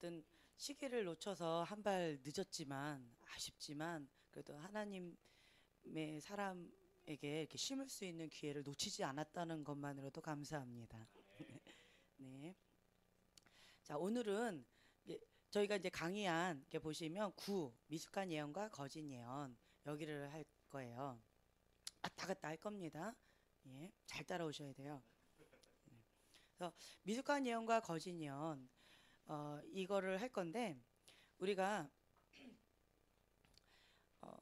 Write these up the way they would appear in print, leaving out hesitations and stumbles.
어쨌든 시기를 놓쳐서 한 발 늦었지만 아쉽지만 그래도 하나님의 사람에게 이렇게 심을 수 있는 기회를 놓치지 않았다는 것만으로도 감사합니다. 네. 자, 오늘은 저희가 이제 강의한 이렇게 보시면 구 미숙한 예언과 거짓 예언 여기를 할 거예요. 왔다 갔다 할 겁니다. 예, 잘 따라오셔야 돼요. 그래서 미숙한 예언과 거짓 예언 이거를 할 건데 우리가 어,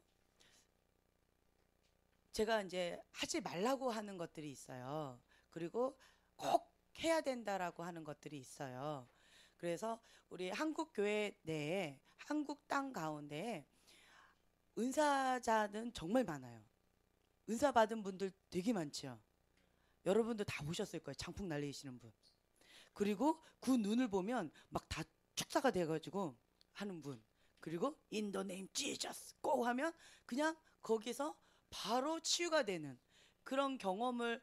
제가 이제 하지 말라고 하는 것들이 있어요. 그리고 꼭 해야 된다라고 하는 것들이 있어요. 그래서 우리 한국 교회 내에 한국 땅 가운데 은사자는 정말 많아요. 은사 받은 분들 되게 많죠. 여러분도 다 보셨을 거예요. 장풍 날리시는 분. 그리고 그 눈을 보면 막 다 축사가 돼가지고 하는 분. 그리고 In the name Jesus 고 하면 그냥 거기서 바로 치유가 되는 그런 경험을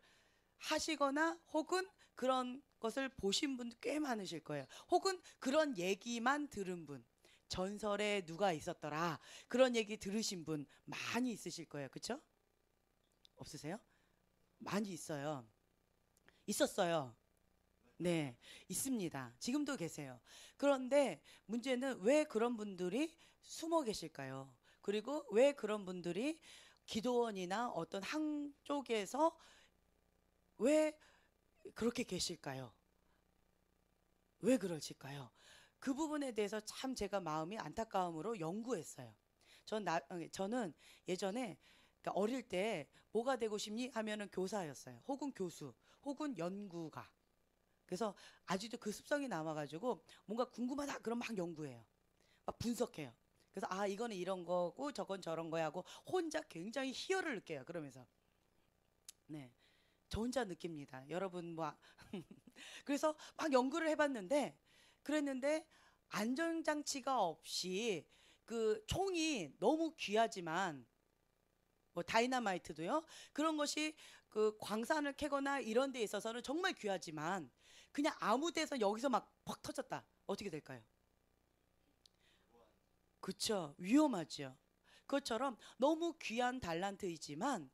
하시거나 혹은 그런 것을 보신 분 꽤 많으실 거예요. 혹은 그런 얘기만 들은 분. 전설에 누가 있었더라. 그런 얘기 들으신 분 많이 있으실 거예요. 그렇죠? 없으세요? 많이 있어요. 있었어요. 네, 있습니다. 지금도 계세요. 그런데 문제는 왜 그런 분들이 숨어 계실까요? 그리고 왜 그런 분들이 기도원이나 어떤 한쪽에서 왜 그렇게 계실까요? 왜 그러실까요? 그 부분에 대해서 참 제가 마음이 안타까움으로 연구했어요. 저는 예전에 그러니까 어릴 때 뭐가 되고 싶니 하면은 교사였어요. 혹은 교수, 혹은 연구가. 그래서 아직도 그 습성이 남아가지고 뭔가 궁금하다 그럼 막 연구해요. 막 분석해요. 그래서 아 이거는 이런 거고 저건 저런 거야 하고 혼자 굉장히 희열을 느껴요. 그러면서 네, 저 혼자 느낍니다. 여러분 뭐 그래서 막 연구를 해봤는데 그랬는데 안전장치가 없이 그 총이 너무 귀하지만 뭐 다이너마이트도요. 그런 것이 그 광산을 캐거나 이런 데 있어서는 정말 귀하지만 그냥 아무 데서 여기서 막 퍽 터졌다. 어떻게 될까요? 그쵸. 위험하죠. 그것처럼 너무 귀한 달란트이지만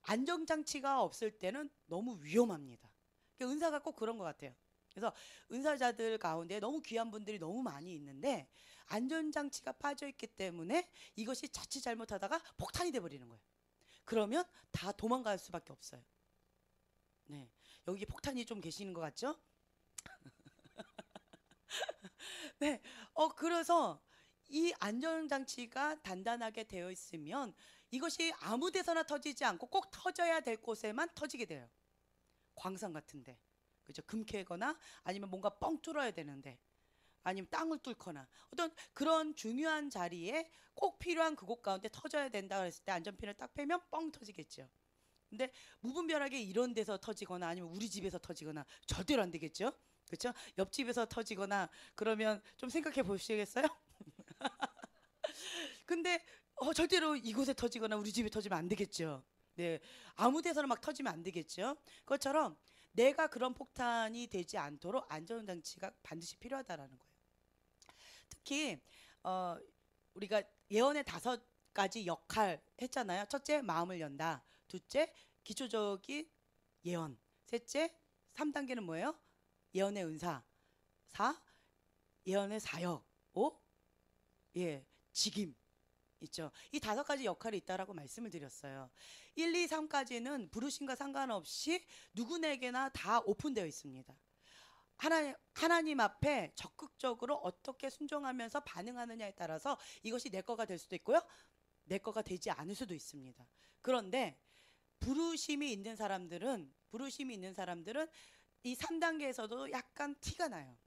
안정장치가 없을 때는 너무 위험합니다. 그러니까 은사가 꼭 그런 것 같아요. 그래서 은사자들 가운데 너무 귀한 분들이 너무 많이 있는데 안전장치가 빠져 있기 때문에 이것이 자칫 잘못하다가 폭탄이 돼 버리는 거예요. 그러면 다 도망갈 수밖에 없어요. 네. 여기 폭탄이 좀 계시는 것 같죠? 네. 그래서 이 안전장치가 단단하게 되어 있으면 이것이 아무 데서나 터지지 않고 꼭 터져야 될 곳에만 터지게 돼요. 광산 같은데. 그죠? 금 캐거나 아니면 뭔가 뻥 뚫어야 되는데 아니면 땅을 뚫거나 어떤 그런 중요한 자리에 꼭 필요한 그곳 가운데 터져야 된다 그랬을 때 안전핀을 딱 빼면 뻥 터지겠죠. 근데 무분별하게 이런 데서 터지거나 아니면 우리 집에서 터지거나 절대로 안 되겠죠. 그렇죠? 옆집에서 터지거나 그러면 좀 생각해 보시겠어요? 근데 절대로 이곳에 터지거나 우리 집에 터지면 안 되겠죠. 네, 아무 데서나 막 터지면 안 되겠죠. 그것처럼 내가 그런 폭탄이 되지 않도록 안전장치가 반드시 필요하다라는 거예요. 특히 어, 우리가 예언의 다섯 가지 역할 했잖아요. 첫째, 마음을 연다. 둘째, 기초적인 예언. 셋째, 3단계는 뭐예요? 예언의 은사. 4, 예언의 사역. 5, 예, 직임. 있죠. 이 다섯 가지 역할이 있다라고 말씀을 드렸어요. 1, 2, 3까지는 부르심과 상관없이 누구에게나 다 오픈되어 있습니다. 하나님 앞에 적극적으로 어떻게 순종하면서 반응하느냐에 따라서 이것이 내 거가 될 수도 있고요. 내 거가 되지 않을 수도 있습니다. 그런데 부르심이 있는 사람들은 이 3단계에서도 약간 티가 나요.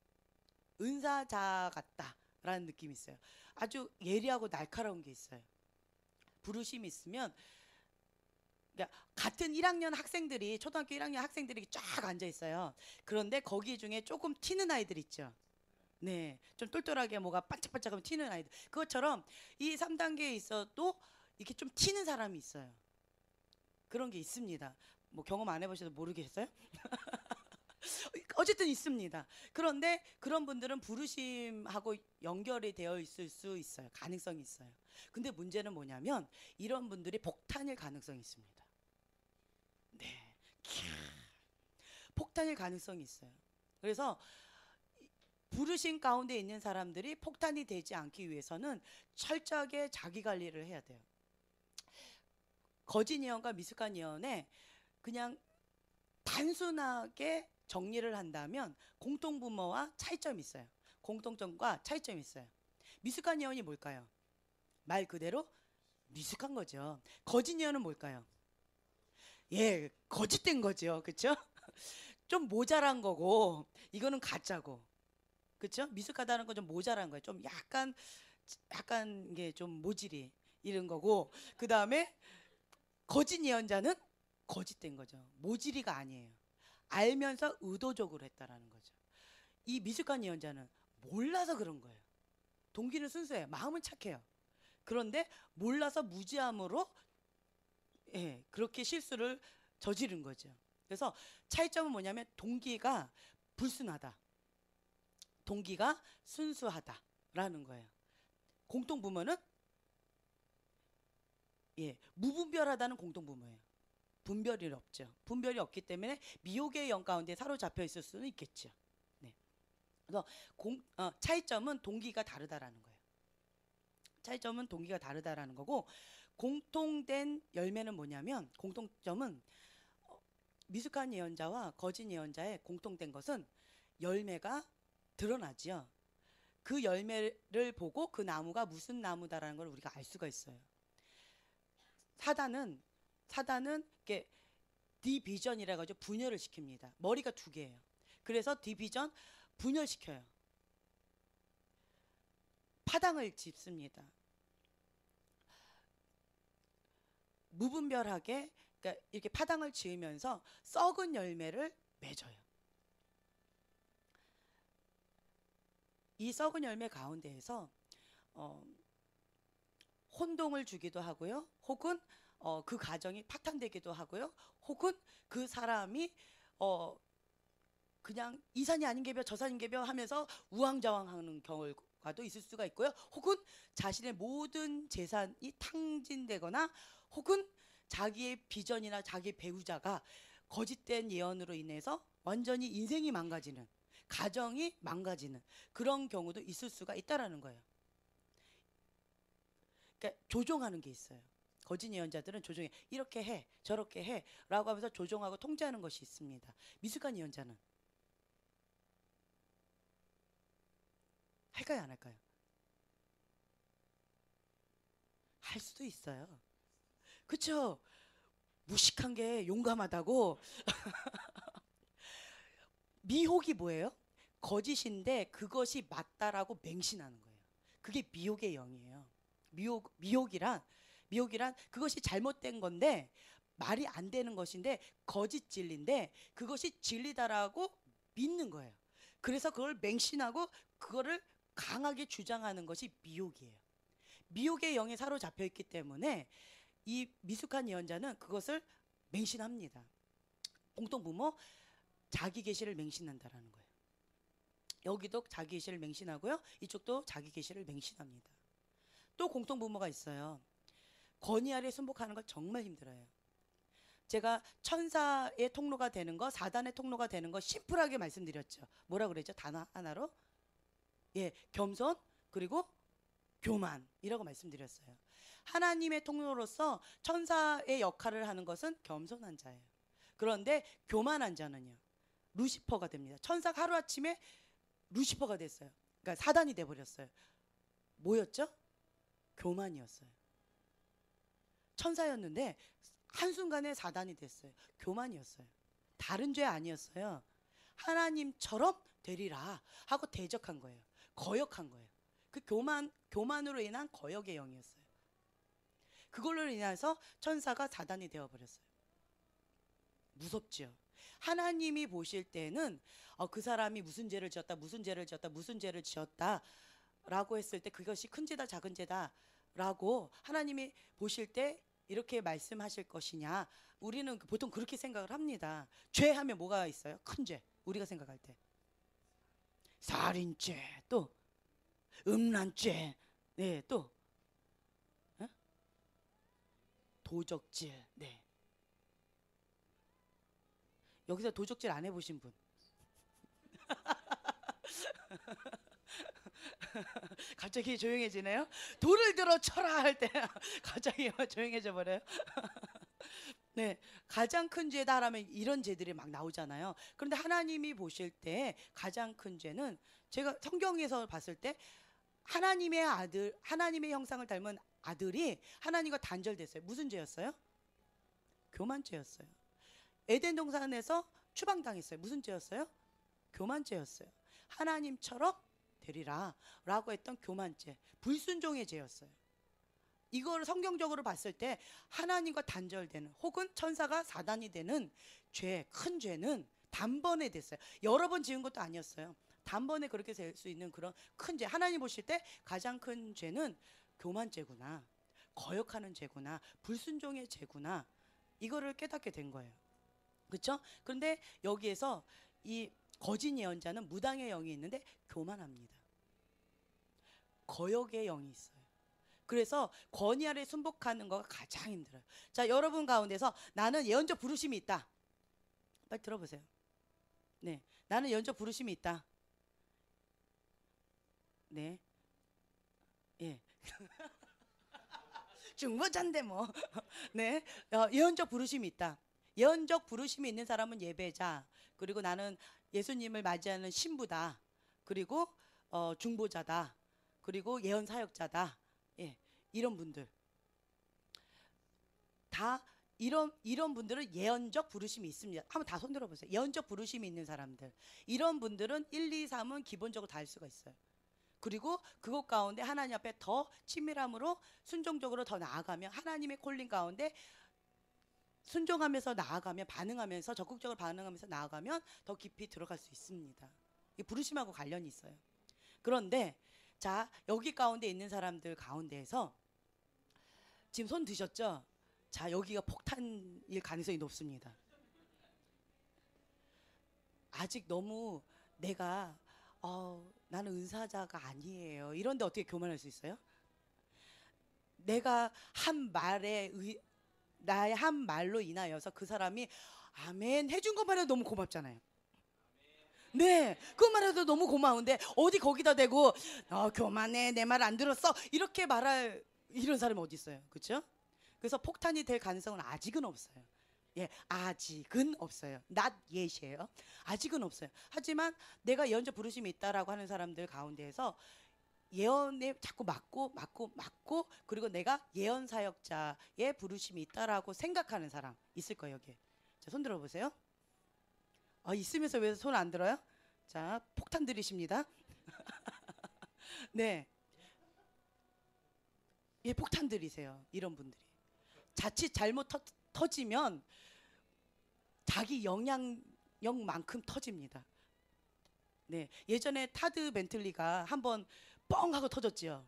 은사자 같다라는 느낌이 있어요. 아주 예리하고 날카로운 게 있어요. 부르심이 있으면 그러니까 같은 1학년 학생들이 초등학교 1학년 학생들이 쫙 앉아 있어요. 그런데 거기 중에 조금 튀는 아이들 있죠. 네, 좀 똘똘하게 뭐가 반짝반짝하면 튀는 아이들. 그것처럼 이 3단계에 있어도 이렇게 좀 튀는 사람이 있어요. 그런 게 있습니다. 뭐 경험 안 해보셔도 모르겠어요? 어쨌든 있습니다. 그런데 그런 분들은 부르심하고 연결이 되어 있을 수 있어요. 가능성이 있어요. 근데 문제는 뭐냐면 이런 분들이 폭탄일 가능성이 있습니다. 네. 폭탄일 가능성이 있어요. 그래서 부르심 가운데 있는 사람들이 폭탄이 되지 않기 위해서는 철저하게 자기 관리를 해야 돼요. 거짓 예언과 미숙한 예언에 그냥 단순하게 정리를 한다면 공통분모와 차이점이 있어요. 공통점과 차이점이 있어요. 미숙한 예언이 뭘까요? 말 그대로 미숙한 거죠. 거짓 예언은 뭘까요? 예, 거짓된 거죠. 그렇죠? 좀 모자란 거고 이거는 가짜고. 그렇죠? 미숙하다는 건 좀 모자란 거예요. 좀 약간 이게 좀 모질이 이런 거고 그다음에 거짓 예언자는 거짓된 거죠. 모질이가 아니에요. 알면서 의도적으로 했다라는 거죠. 이 미숙한 예언자는 몰라서 그런 거예요. 동기는 순수해요. 마음은 착해요. 그런데 몰라서 무지함으로 그렇게 실수를 저지른 거죠. 그래서 차이점은 뭐냐면 동기가 불순하다. 동기가 순수하다라는 거예요. 공통분모는 무분별하다는 공통분모예요. 분별이 없죠. 분별이 없기 때문에 미혹의 영 가운데 사로잡혀 있을 수는 있겠죠. 네. 그래서 차이점은 동기가 다르다라는 거예요. 차이점은 동기가 다르다라는 거고 공통된 열매는 뭐냐면 공통점은 미숙한 예언자와 거짓 예언자의 공통된 것은 열매가 드러나지요. 그 열매를 보고 그 나무가 무슨 나무다라는 걸 우리가 알 수가 있어요. 사단은 이렇게 디비전이라고 하죠. 분열을 시킵니다. 머리가 두 개예요. 그래서 디비전 분열시켜요. 파당을 짚습니다. 무분별하게 그러니까 이렇게 파당을 지으면서 썩은 열매를 맺어요. 이 썩은 열매 가운데에서 혼동을 주기도 하고요. 혹은 그 가정이 파탄되기도 하고요. 혹은 그 사람이 그냥 이 산이 아닌 게벼 저 산인 게벼 하면서 우왕좌왕하는 경우도 있을 수가 있고요. 혹은 자신의 모든 재산이 탕진되거나 혹은 자기의 비전이나 자기 배우자가 거짓된 예언으로 인해서 완전히 인생이 망가지는 가정이 망가지는 그런 경우도 있을 수가 있다라는 거예요. 그러니까 조종하는 게 있어요. 거짓 예언자들은 조종해. 이렇게 해 저렇게 해 라고 하면서 조종하고 통제하는 것이 있습니다. 미숙한 예언자는 할까요 안 할까요? 할 수도 있어요. 그렇죠? 무식한 게 용감하다고. 미혹이 뭐예요? 거짓인데 그것이 맞다라고 맹신하는 거예요. 그게 미혹의 영이에요. 미혹이란 그것이 잘못된 건데 말이 안 되는 것인데 거짓 진리인데 그것이 진리다라고 믿는 거예요. 그래서 그걸 맹신하고 그거를 강하게 주장하는 것이 미혹이에요. 미혹의 영에 사로잡혀 있기 때문에 이 미숙한 예언자는 그것을 맹신합니다. 공통부모 자기 계시를 맹신한다라는 거예요. 여기도 자기 계시를 맹신하고요. 이쪽도 자기 계시를 맹신합니다. 또 공통부모가 있어요. 권위 아래 순복하는 거 정말 힘들어요. 제가 천사의 통로가 되는 거, 사단의 통로가 되는 거 심플하게 말씀드렸죠. 뭐라 그랬죠? 단어 하나로? 겸손 그리고 교만이라고 말씀드렸어요. 하나님의 통로로서 천사의 역할을 하는 것은 겸손한 자예요. 그런데 교만한 자는요. 루시퍼가 됩니다. 천사가 하루아침에 루시퍼가 됐어요. 그러니까 사단이 돼버렸어요. 뭐였죠? 교만이었어요. 천사였는데 한순간에 사단이 됐어요. 교만이었어요. 다른 죄 아니었어요. 하나님처럼 되리라 하고 대적한 거예요. 거역한 거예요. 그 교만으로 인한 거역의 영이었어요. 그걸로 인해서 천사가 사단이 되어버렸어요. 무섭죠. 하나님이 보실 때는 그 사람이 무슨 죄를 지었다 라고 했을 때 그것이 큰 죄다 작은 죄다 라고 하나님이 보실 때 이렇게 말씀하실 것이냐. 우리는 보통 그렇게 생각을 합니다. 죄하면 뭐가 있어요? 큰 죄. 우리가 생각할 때 살인죄, 또 음란죄, 네, 또 어? 도적질. 네. 여기서 도적질 안 해보신 분? 갑자기 조용해지네요. 돌을 들어 쳐라 할 때 갑자기 조용해져 버려요. 네, 가장 큰 죄다 하면 이런 죄들이 막 나오잖아요. 그런데 하나님이 보실 때 가장 큰 죄는, 제가 성경에서 봤을 때 하나님의 아들, 하나님의 형상을 닮은 아들이 하나님과 단절됐어요. 무슨 죄였어요? 교만죄였어요. 에덴 동산에서 추방당했어요. 무슨 죄였어요? 교만죄였어요. 하나님처럼 되리라 라고 했던 교만죄, 불순종의 죄였어요. 이걸 성경적으로 봤을 때 하나님과 단절되는, 혹은 천사가 사단이 되는 죄, 큰 죄는 단번에 됐어요. 여러 번 지은 것도 아니었어요. 단번에 그렇게 될 수 있는 그런 큰 죄. 하나님 보실 때 가장 큰 죄는 교만죄구나, 거역하는 죄구나, 불순종의 죄구나, 이거를 깨닫게 된 거예요. 그렇죠? 그런데 여기에서 이 거짓 예언자는 무당의 영이 있는데 교만합니다. 거역의 영이 있어요. 그래서 권위 아래 순복하는 거가 가장 힘들어요. 자, 여러분 가운데서 나는 예언적 부르심이 있다. 빨리 들어보세요. 네, 나는 예언적 부르심이 있다. 네, 예. 중보자인데 뭐. 네, 예언적 부르심이 있다. 예언적 부르심이 있는 사람은 예배자, 그리고 나는 예수님을 맞이하는 신부다, 그리고 중보자다, 그리고 예언 사역자다. 예, 이런 분들 다, 이런 분들은 예언적 부르심이 있습니다. 한번 다 손 들어보세요. 예언적 부르심이 있는 사람들, 이런 분들은 1, 2, 3은 기본적으로 다 할 수가 있어요. 그리고 그것 가운데 하나님 앞에 더 친밀함으로 순종적으로 더 나아가면, 하나님의 콜링 가운데 순종하면서 나아가면, 반응하면서, 적극적으로 반응하면서 나아가면 더 깊이 들어갈 수 있습니다. 이 부르심하고 관련이 있어요. 그런데 자, 여기 가운데 있는 사람들 가운데에서 지금 손 드셨죠? 자, 여기가 폭탄일 가능성이 높습니다. 아직 너무 내가 나는 은사자가 아니에요, 이런데 어떻게 교만할 수 있어요? 내가 한 말에 나의 한 말로 인하여서 그 사람이 아멘 해준 것만 해도 너무 고맙잖아요. 네, 그것만 해도 너무 고마운데 어디 거기다 대고 교만해, 내 말 안 들었어, 이렇게 말할 이런 사람이 어디 있어요? 그렇죠? 그래서 폭탄이 될 가능성은 아직은 없어요. 예, 아직은 없어요. not yet이에요. 아직은 없어요. 하지만 내가 예언적 부르심이 있다라고 하는 사람들 가운데에서 예언에 자꾸 맞고, 그리고 내가 예언 사역자의 부르심이 있다라고 생각하는 사람 있을 거예요. 여기. 자, 손 들어보세요. 있으면서 왜 손 안 들어요? 자, 폭탄 들이십니다. 네, 예, 폭탄 들이세요. 이런 분들이 자칫 잘못 터지면 자기 영향력만큼 터집니다. 네, 예전에 타드 벤틀리가 한번 뻥 하고 터졌지요.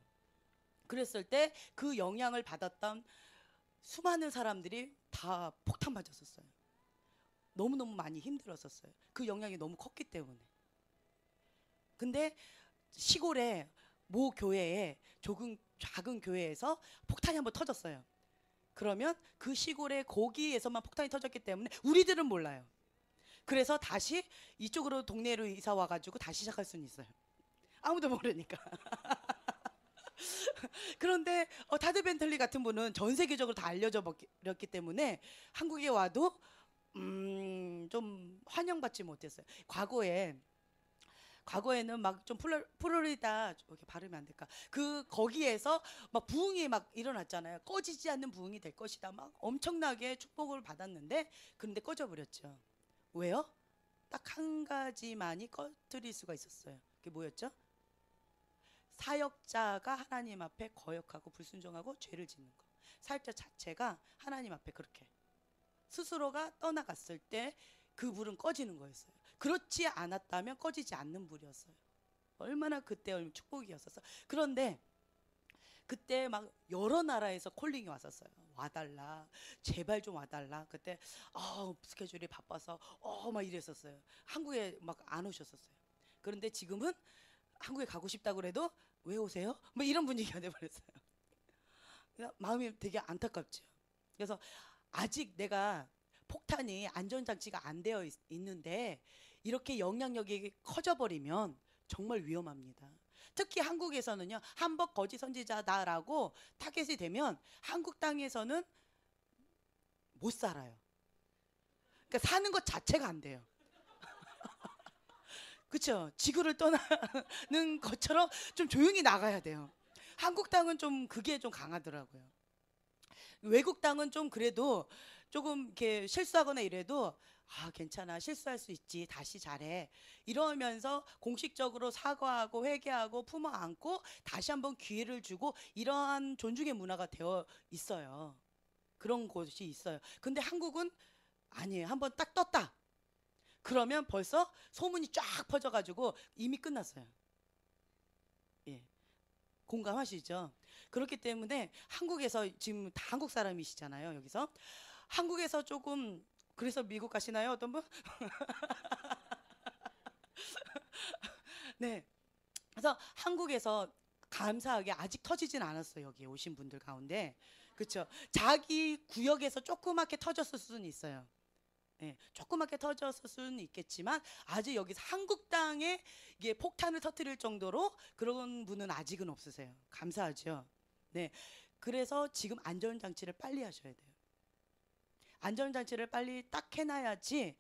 그랬을 때 그 영향을 받았던 수많은 사람들이 다 폭탄 맞았었어요. 너무너무 많이 힘들었었어요. 그 영향이 너무 컸기 때문에. 근데 시골에 모 교회에, 조금 작은 교회에서 폭탄이 한번 터졌어요. 그러면 그 시골에 거기에서만 폭탄이 터졌기 때문에 우리들은 몰라요. 그래서 다시 이쪽으로, 동네로 이사 와가지고 다시 시작할 수는 있어요. 아무도 모르니까. 그런데 타드 벤틀리 같은 분은 전 세계적으로 다 알려져 버렸기 때문에 한국에 와도 좀 환영받지 못했어요. 과거에는 막 좀 플로리다, 이렇게 발음이 안 될까? 거기에서 막 부흥이 막 일어났잖아요. 꺼지지 않는 부흥이 될 것이다. 막 엄청나게 축복을 받았는데, 그런데 꺼져버렸죠. 왜요? 딱 한 가지만이 꺼뜨릴 수가 있었어요. 그게 뭐였죠? 사역자가 하나님 앞에 거역하고 불순종하고 죄를 짓는 거. 사역자 자체가 하나님 앞에 그렇게 스스로가 떠나갔을 때 그 불은 꺼지는 거였어요. 그렇지 않았다면 꺼지지 않는 불이었어요. 얼마나 그때 축복이었었어. 그런데 그때 막 여러 나라에서 콜링이 왔었어요. 와달라, 제발 좀 와달라. 그때 스케줄이 바빠서 막 이랬었어요. 한국에 막 안 오셨었어요. 그런데 지금은 한국에 가고 싶다고 그래도 왜 오세요? 뭐 이런 분위기가 돼버렸어요. 그래서 마음이 되게 안타깝죠. 그래서 아직 내가 폭탄이 안전장치가 안 되어 있는데 이렇게 영향력이 커져버리면 정말 위험합니다. 특히 한국에서는요, 한복 거짓 선지자다라고 타겟이 되면 한국 땅에서는 못 살아요. 그러니까 사는 것 자체가 안 돼요. 그렇죠? 지구를 떠나는 것처럼 좀 조용히 나가야 돼요. 한국 땅은 좀 그게 좀 강하더라고요. 외국 땅은 좀 그래도 조금 이렇게 실수하거나 이래도 괜찮아, 실수할 수 있지, 다시 잘해 이러면서 공식적으로 사과하고 회개하고 품어 안고 다시 한번 기회를 주고 이러한 존중의 문화가 되어 있어요. 그런 곳이 있어요. 근데 한국은 아니에요. 한번 딱 떴다 그러면 벌써 소문이 쫙 퍼져가지고 이미 끝났어요. 예, 공감하시죠? 그렇기 때문에 한국에서 지금 다 한국 사람이시잖아요. 여기서 한국에서 조금, 그래서 미국 가시나요? 어떤 분? 네. 그래서 한국에서 감사하게 아직 터지진 않았어요. 여기 오신 분들 가운데. 그렇죠. 자기 구역에서 조그맣게 터졌을 수는 있어요. 예, 조그맣게 터졌을 수는 있겠지만 아직 여기서 한국 땅에 이게 폭탄을 터뜨릴 정도로 그런 분은 아직은 없으세요. 감사하죠. 네. 그래서 지금 안전장치를 빨리 하셔야 돼요. 안전장치를 빨리 딱 해놔야지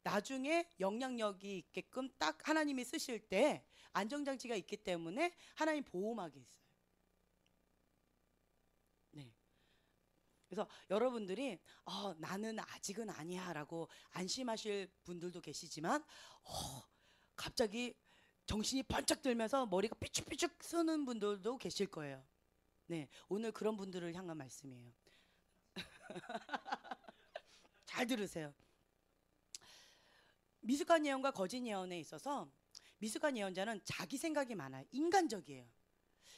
나중에 영향력이 있게끔 딱 하나님이 쓰실 때 안전장치가 있기 때문에 하나님 보호막이 있어요. 네. 그래서 여러분들이 나는 아직은 아니야 라고 안심하실 분들도 계시지만 갑자기 정신이 번쩍 들면서 머리가 삐죽삐죽 쓰는 분들도 계실 거예요. 네, 오늘 그런 분들을 향한 말씀이에요. 잘 들으세요. 미숙한 예언과 거짓 예언에 있어서 미숙한 예언자는 자기 생각이 많아요. 인간적이에요.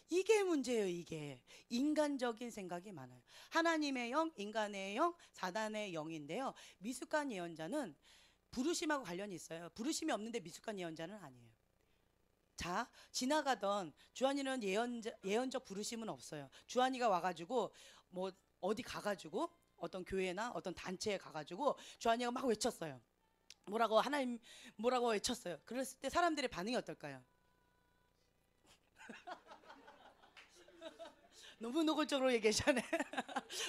이게 문제예요. 이게 인간적인 생각이 많아요. 하나님의 영, 인간의 영, 사단의 영인데요. 미숙한 예언자는 부르심하고 관련이 있어요. 부르심이 없는데 미숙한 예언자는 아니에요. 자, 지나가던 주한이는 예언적 부르심은 없어요. 주한이가 와가지고 뭐 어디 가가지고 어떤 교회나 어떤 단체에 가가지고 주한이가 막 외쳤어요. 뭐라고 하나님 뭐라고 외쳤어요. 그랬을 때 사람들의 반응이 어떨까요? 너무 노골적으로 얘기하잖아요.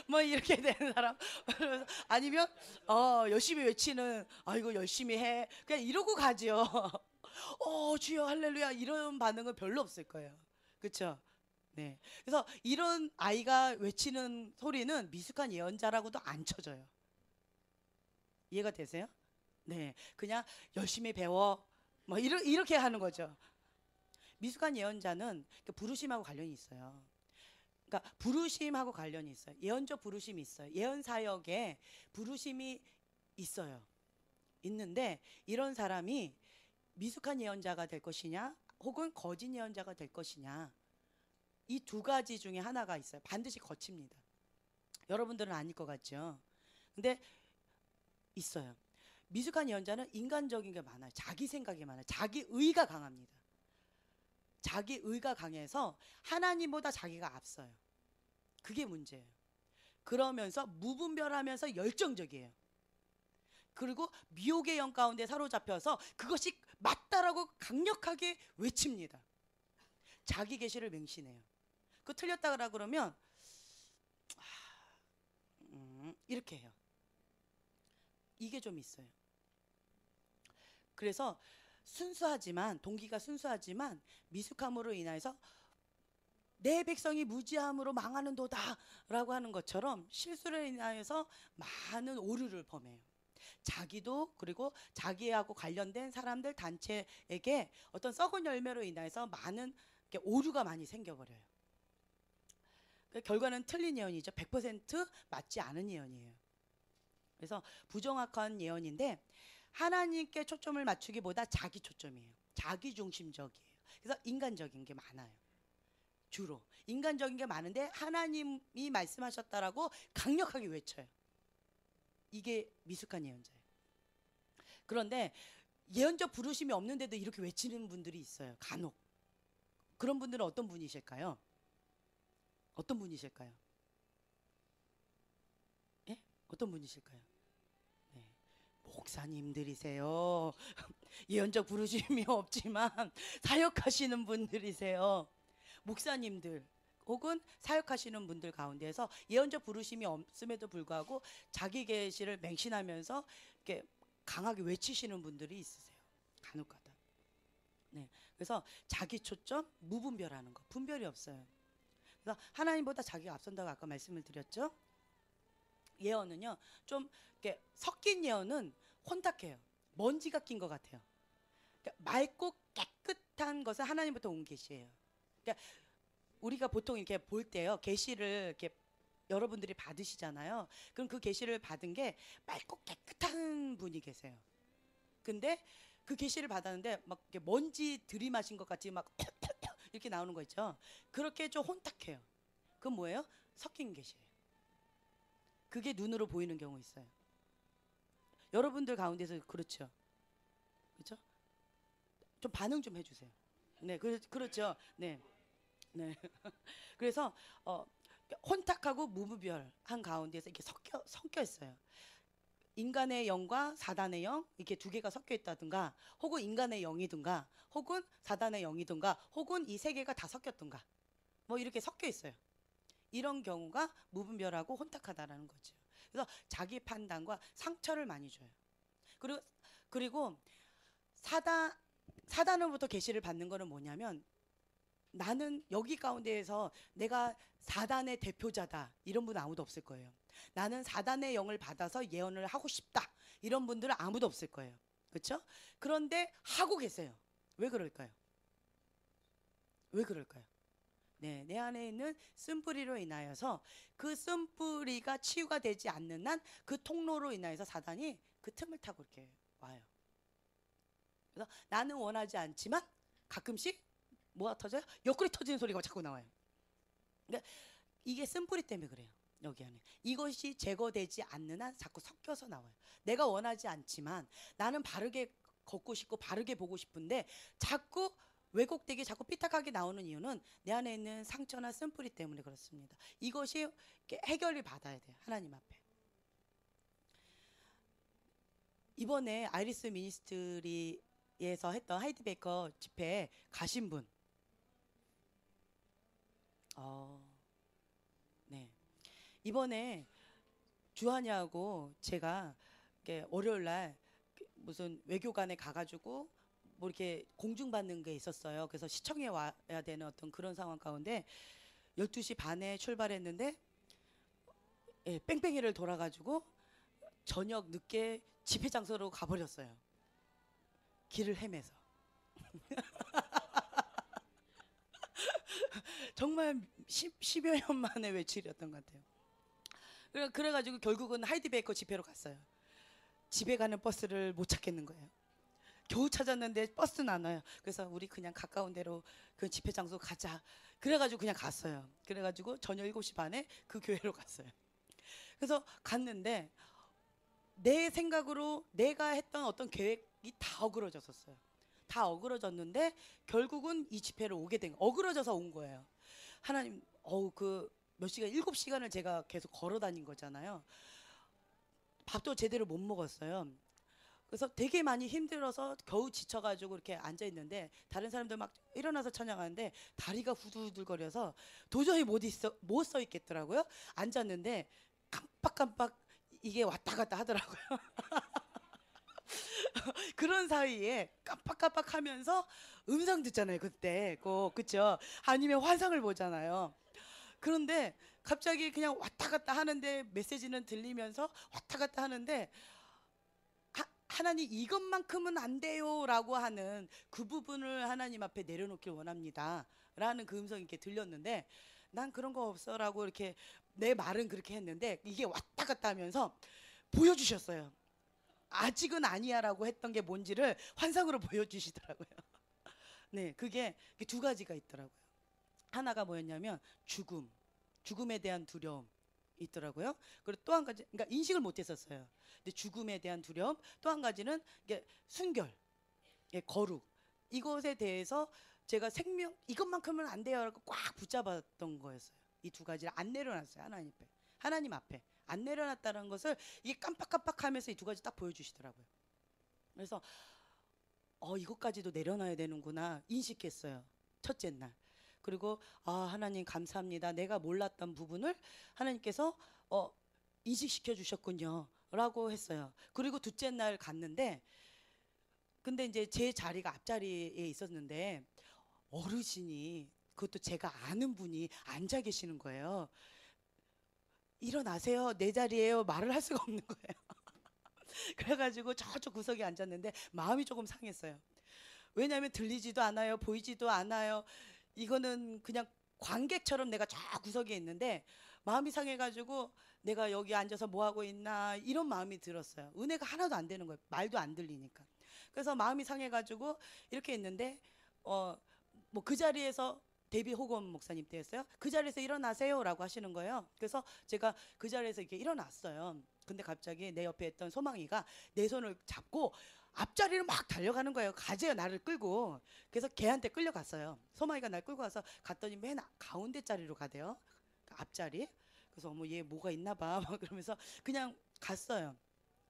뭐 이렇게 되는 사람 아니면 열심히 외치는 이거 열심히 해 그냥 이러고 가죠. 주여 할렐루야 이런 반응은 별로 없을 거예요. 그렇죠? 네. 그래서 이런 아이가 외치는 소리는 미숙한 예언자라고도 안 쳐져요. 이해가 되세요? 네. 그냥 열심히 배워 뭐 이렇게 하는 거죠. 미숙한 예언자는 그 부르심하고 관련이 있어요. 그러니까 부르심하고 관련이 있어요. 예언적 부르심이 있어요. 예언 사역에 부르심이 있어요. 있는데 이런 사람이 미숙한 예언자가 될 것이냐 혹은 거짓 예언자가 될 것이냐 이 두 가지 중에 하나가 있어요. 반드시 거칩니다. 여러분들은 아닐 것 같죠? 근데 있어요. 미숙한 예언자는 인간적인 게 많아요. 자기 생각이 많아요. 자기 의가 강합니다. 자기 의가 강해서 하나님보다 자기가 앞서요. 그게 문제예요. 그러면서 무분별하면서 열정적이에요. 그리고 미혹의 영 가운데 사로잡혀서 그것이 맞다라고 강력하게 외칩니다. 자기 계시를 맹신해요. 그 틀렸다고 그러면 이렇게 해요. 이게 좀 있어요. 그래서 순수하지만 동기가 순수하지만 미숙함으로 인해서 내 백성이 무지함으로 망하는도다라고 하는 것처럼 실수를 인하여서 많은 오류를 범해요. 자기도 그리고 자기하고 관련된 사람들 단체에게 어떤 썩은 열매로 인해서 많은 오류가 많이 생겨버려요. 그 결과는 틀린 예언이죠. 100% 맞지 않은 예언이에요. 그래서 부정확한 예언인데 하나님께 초점을 맞추기보다 자기 초점이에요. 자기 중심적이에요. 그래서 인간적인 게 많아요. 주로 인간적인 게 많은데 하나님이 말씀하셨다라고 강력하게 외쳐요. 이게 미숙한 예언자예요. 그런데 예언적 부르심이 없는데도 이렇게 외치는 분들이 있어요. 간혹. 그런 분들은 어떤 분이실까요? 어떤 분이실까요? 예? 어떤 분이실까요? 네. 목사님들이세요. 예언적 부르심이 없지만 사역하시는 분들이세요. 목사님들 혹은 사역하시는 분들 가운데서 예언적 부르심이 없음에도 불구하고 자기 계시를 맹신하면서 이렇게 강하게 외치시는 분들이 있으세요. 간혹가다. 네. 그래서 자기 초점 무분별하는 거. 분별이 없어요. 그래서 하나님보다 자기가 앞선다고 아까 말씀을 드렸죠. 예언은요. 좀 이렇게 섞인 예언은 혼탁해요. 먼지가 낀 것 같아요. 그러니까 맑고 깨끗한 것은 하나님부터 온 계시예요. 그러니까 우리가 보통 이렇게 볼 때요. 계시를 이렇게 여러분들이 받으시잖아요. 그럼 그 계시를 받은 게 맑고 깨끗한 분이 계세요. 근데 그 계시를 받았는데 막 이렇게 먼지 들이마신 것 같이 막 이렇게 나오는 거 있죠. 그렇게 좀 혼탁해요. 그건 뭐예요? 섞인 계시예요. 그게 눈으로 보이는 경우 있어요. 여러분들 가운데서 그렇죠. 그렇죠? 좀 반응 좀 해주세요. 네, 그렇죠. 네, 네. 그래서 혼탁하고 무분별한 가운데서 이렇게 섞여 있어요. 인간의 영과 사단의 영 이렇게 두 개가 섞여 있다든가, 혹은 인간의 영이든가, 혹은 사단의 영이든가, 혹은 이 세 개가 다 섞였든가, 뭐 이렇게 섞여 있어요. 이런 경우가 무분별하고 혼탁하다라는 거죠. 그래서 자기 판단과 상처를 많이 줘요. 그리고 사단으로부터 계시를 받는 거는 뭐냐면, 나는 여기 가운데에서 내가 사단의 대표자다 이런 분 아무도 없을 거예요. 나는 사단의 영을 받아서 예언을 하고 싶다 이런 분들은 아무도 없을 거예요. 그렇죠? 그런데 하고 계세요. 왜 그럴까요? 왜 그럴까요? 네, 내 안에 있는 쓴뿌리로 인하여서 그 쓴뿌리가 치유가 되지 않는 한 그 통로로 인하여서 사단이 그 틈을 타고 이렇게 와요. 그래서 나는 원하지 않지만 가끔씩 뭐가 터져요? 옆구리 터지는 소리가 자꾸 나와요. 그러니까 이게 쓴뿌리 때문에 그래요. 여기 안에 이것이 제거되지 않는 한 자꾸 섞여서 나와요. 내가 원하지 않지만 나는 바르게 걷고 싶고 바르게 보고 싶은데 자꾸 왜곡되게 자꾸 삐딱하게 나오는 이유는 내 안에 있는 상처나 쓴뿌리 때문에 그렇습니다. 이것이 해결이 받아야 돼요. 하나님 앞에. 이번에 아이리스 미니스트리에서 했던 하이드 베이커 집회에 가신 분. 네. 이번에 주하냐고 제가 월요일 날 무슨 외교관에 가가지고 뭐 이렇게 공중받는 게 있었어요. 그래서 시청에 와야 되는 어떤 그런 상황 가운데 12시 반에 출발했는데 뺑뺑이를 돌아가지고 저녁 늦게 집회 장소로 가버렸어요. 길을 헤매서. 정말 10여 년 만에 외출이었던 것 같아요. 그래가지고 결국은 하이드베이커 집회로 갔어요. 집에 가는 버스를 못 찾겠는 거예요. 겨우 찾았는데 버스는 안 와요. 그래서 우리 그냥 가까운 데로 그 집회 장소 가자. 그래가지고 그냥 갔어요. 그래가지고 저녁 7시 반에 그 교회로 갔어요. 그래서 갔는데 내 생각으로 내가 했던 어떤 계획이 다 어그러졌었어요. 다 어그러졌는데 결국은 이 집회를 오게 된 거예요. 어그러져서 온 거예요. 하나님, 그 몇 시간, 7시간을 제가 계속 걸어 다닌 거잖아요. 밥도 제대로 못 먹었어요. 그래서 되게 많이 힘들어서 겨우 지쳐가지고 이렇게 앉아 있는데 다른 사람들 막 일어나서 찬양하는데 다리가 후들후들거려서 도저히 못 서 있겠더라고요. 앉았는데 깜빡깜빡 이게 왔다 갔다 하더라고요. 그런 사이에 깜빡깜빡하면서 음성 듣잖아요. 그때 그쵸? 아니면 환상을 보잖아요. 그런데 갑자기 그냥 왔다 갔다 하는데 메시지는 들리면서 왔다 갔다 하는데 하나님 이것만큼은 안 돼요라고 하는 그 부분을 하나님 앞에 내려놓길 원합니다 라는 그 음성이 이렇게 들렸는데 난 그런 거 없어라고 이렇게 내 말은 그렇게 했는데 이게 왔다 갔다 하면서 보여주셨어요. 아직은 아니야라고 했던 게 뭔지를 환상으로 보여주시더라고요. 네, 그게 두 가지가 있더라고요. 하나가 뭐였냐면 죽음에 대한 두려움 있더라고요. 그리고 또 한 가지, 그러니까 인식을 못했었어요. 근데 죽음에 대한 두려움, 또 한 가지는 이게 순결, 예, 거룩, 이것에 대해서 제가 생명 이것만큼은 안 돼요라고 꽉 붙잡았던 거였어요. 이 두 가지를 안 내려놨어요. 하나님 앞에 안 내려놨다는 것을 이게 깜빡깜빡하면서 이 두 가지 딱 보여주시더라고요. 그래서 이것까지도 내려놔야 되는구나 인식했어요. 첫째 날. 그리고 하나님 감사합니다. 내가 몰랐던 부분을 하나님께서 인식시켜 주셨군요. 라고 했어요. 그리고 둘째 날 갔는데, 근데 이제 제 자리가 앞자리에 있었는데 어르신이, 그것도 제가 아는 분이 앉아 계시는 거예요. 일어나세요. 내 자리예요. 말을 할 수가 없는 거예요. 그래가지고 저쪽 구석에 앉았는데 마음이 조금 상했어요. 왜냐하면 들리지도 않아요. 보이지도 않아요. 이거는 그냥 관객처럼 내가 저 구석에 있는데 마음이 상해가지고 내가 여기 앉아서 뭐 하고 있나 이런 마음이 들었어요. 은혜가 하나도 안 되는 거예요. 말도 안 들리니까. 그래서 마음이 상해가지고 이렇게 있는데 뭐 그 자리에서 데비 호건 목사님 때였어요. 그 자리에서 일어나세요라고 하시는 거예요. 그래서 제가 그 자리에서 이렇게 일어났어요. 근데 갑자기 내 옆에 있던 소망이가 내 손을 잡고 앞자리로 막 달려가는 거예요. 가재가 나를 끌고. 그래서 걔한테 끌려갔어요. 소망이가 날 끌고 가서 갔더니 맨 가운데 자리로 가대요. 그 앞자리. 그래서 어머 얘 뭐가 있나 봐. 막 그러면서 그냥 갔어요.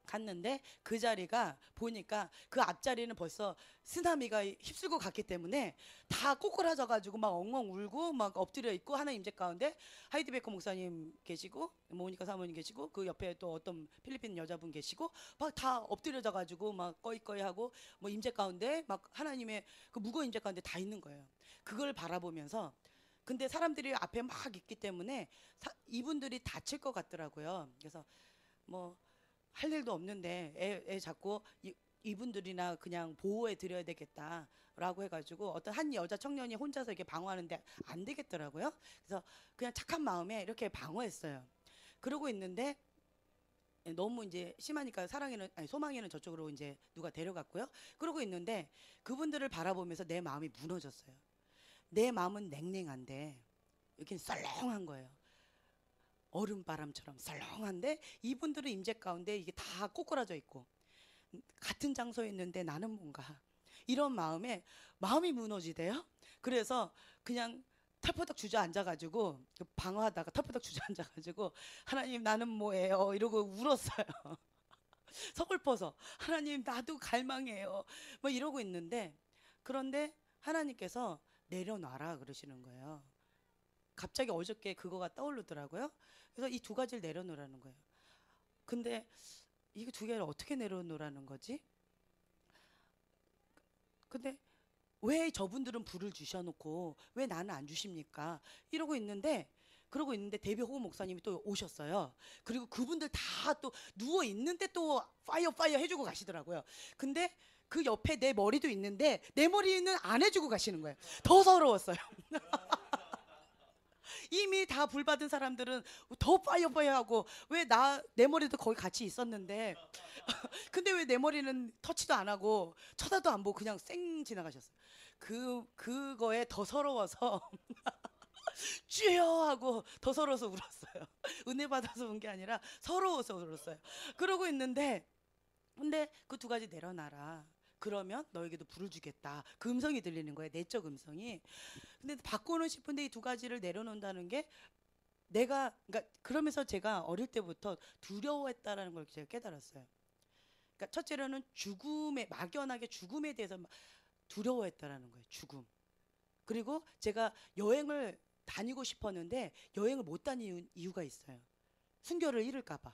갔는데 그 자리가 보니까 그 앞자리는 벌써 쓰나미가 휩쓸고 갔기 때문에 다 꼬꾸라져 가지고 막 엉엉 울고 막 엎드려 있고, 하나 임재 가운데 하이디 베커 목사님 계시고 모니카 사모님 계시고 그 옆에 또 어떤 필리핀 여자분 계시고 막 다 엎드려져 가지고 막 꺼이꺼이 하고 뭐 임재 가운데 막 하나님의 그 무거운 임재 가운데 다 있는 거예요. 그걸 바라보면서, 근데 사람들이 앞에 막 있기 때문에 이분들이 다칠 것 같더라고요. 그래서 뭐 할 일도 없는데 애 자꾸 이분들이나 그냥 보호해 드려야 되겠다라고 해가지고 어떤 한 여자 청년이 혼자서 이렇게 방어하는데 안 되겠더라고요. 그래서 그냥 착한 마음에 이렇게 방어했어요. 그러고 있는데 너무 이제 심하니까 소망이는 저쪽으로 이제 누가 데려갔고요. 그러고 있는데 그분들을 바라보면서 내 마음이 무너졌어요. 내 마음은 냉랭한데 여기는 썰렁한 거예요. 얼음바람처럼 썰렁한데 이분들은 임재 가운데 이게 다 꼬꾸라져 있고 같은 장소에 있는데 나는 뭔가 이런 마음이 무너지대요. 그래서 그냥 털퍼덕 주저앉아가지고 방어하다가 털퍼덕 주저앉아가지고 하나님 나는 뭐예요 이러고 울었어요. 서글퍼서 하나님 나도 갈망해요 뭐 이러고 있는데, 그런데 하나님께서 내려놔라 그러시는 거예요. 갑자기 어저께 그거가 떠오르더라고요. 그래서 이 두 가지를 내려놓으라는 거예요. 근데 이게 두 개를 어떻게 내려놓으라는 거지? 근데 왜 저분들은 불을 주셔놓고 왜 나는 안 주십니까? 그러고 있는데 데뷔 호흡 목사님이 또 오셨어요. 그리고 그분들 다 또 누워 있는데 또 파이어 해주고 가시더라고요. 근데 그 옆에 내 머리도 있는데 내 머리는 안 해주고 가시는 거예요. 더 서러웠어요. 이미 다 불 받은 사람들은 더 파이어하고 왜 내 머리도 거기 같이 있었는데 근데 왜 내 머리는 터치도 안 하고 쳐다도 안 보고 그냥 쌩 지나가셨어요. 그거에 더 서러워서 주여 하고 더 서러워서 울었어요. 은혜 받아서 운 게 아니라 서러워서 울었어요. 그러고 있는데 근데 그 두 가지 내려놔라. 그러면 너에게도 불을 주겠다. 그 음성이 들리는 거예요. 내적 음성이. 근데 바꾸는 싶은데 이 두 가지를 내려놓는다는 게 그러니까 그러면서 제가 어릴 때부터 두려워했다라는 걸 제가 깨달았어요. 그러니까 첫째로는 막연하게 죽음에 대해서 두려워했다라는 거예요. 죽음. 그리고 제가 여행을 다니고 싶었는데 여행을 못 다니는 이유가 있어요. 순결을 잃을까봐.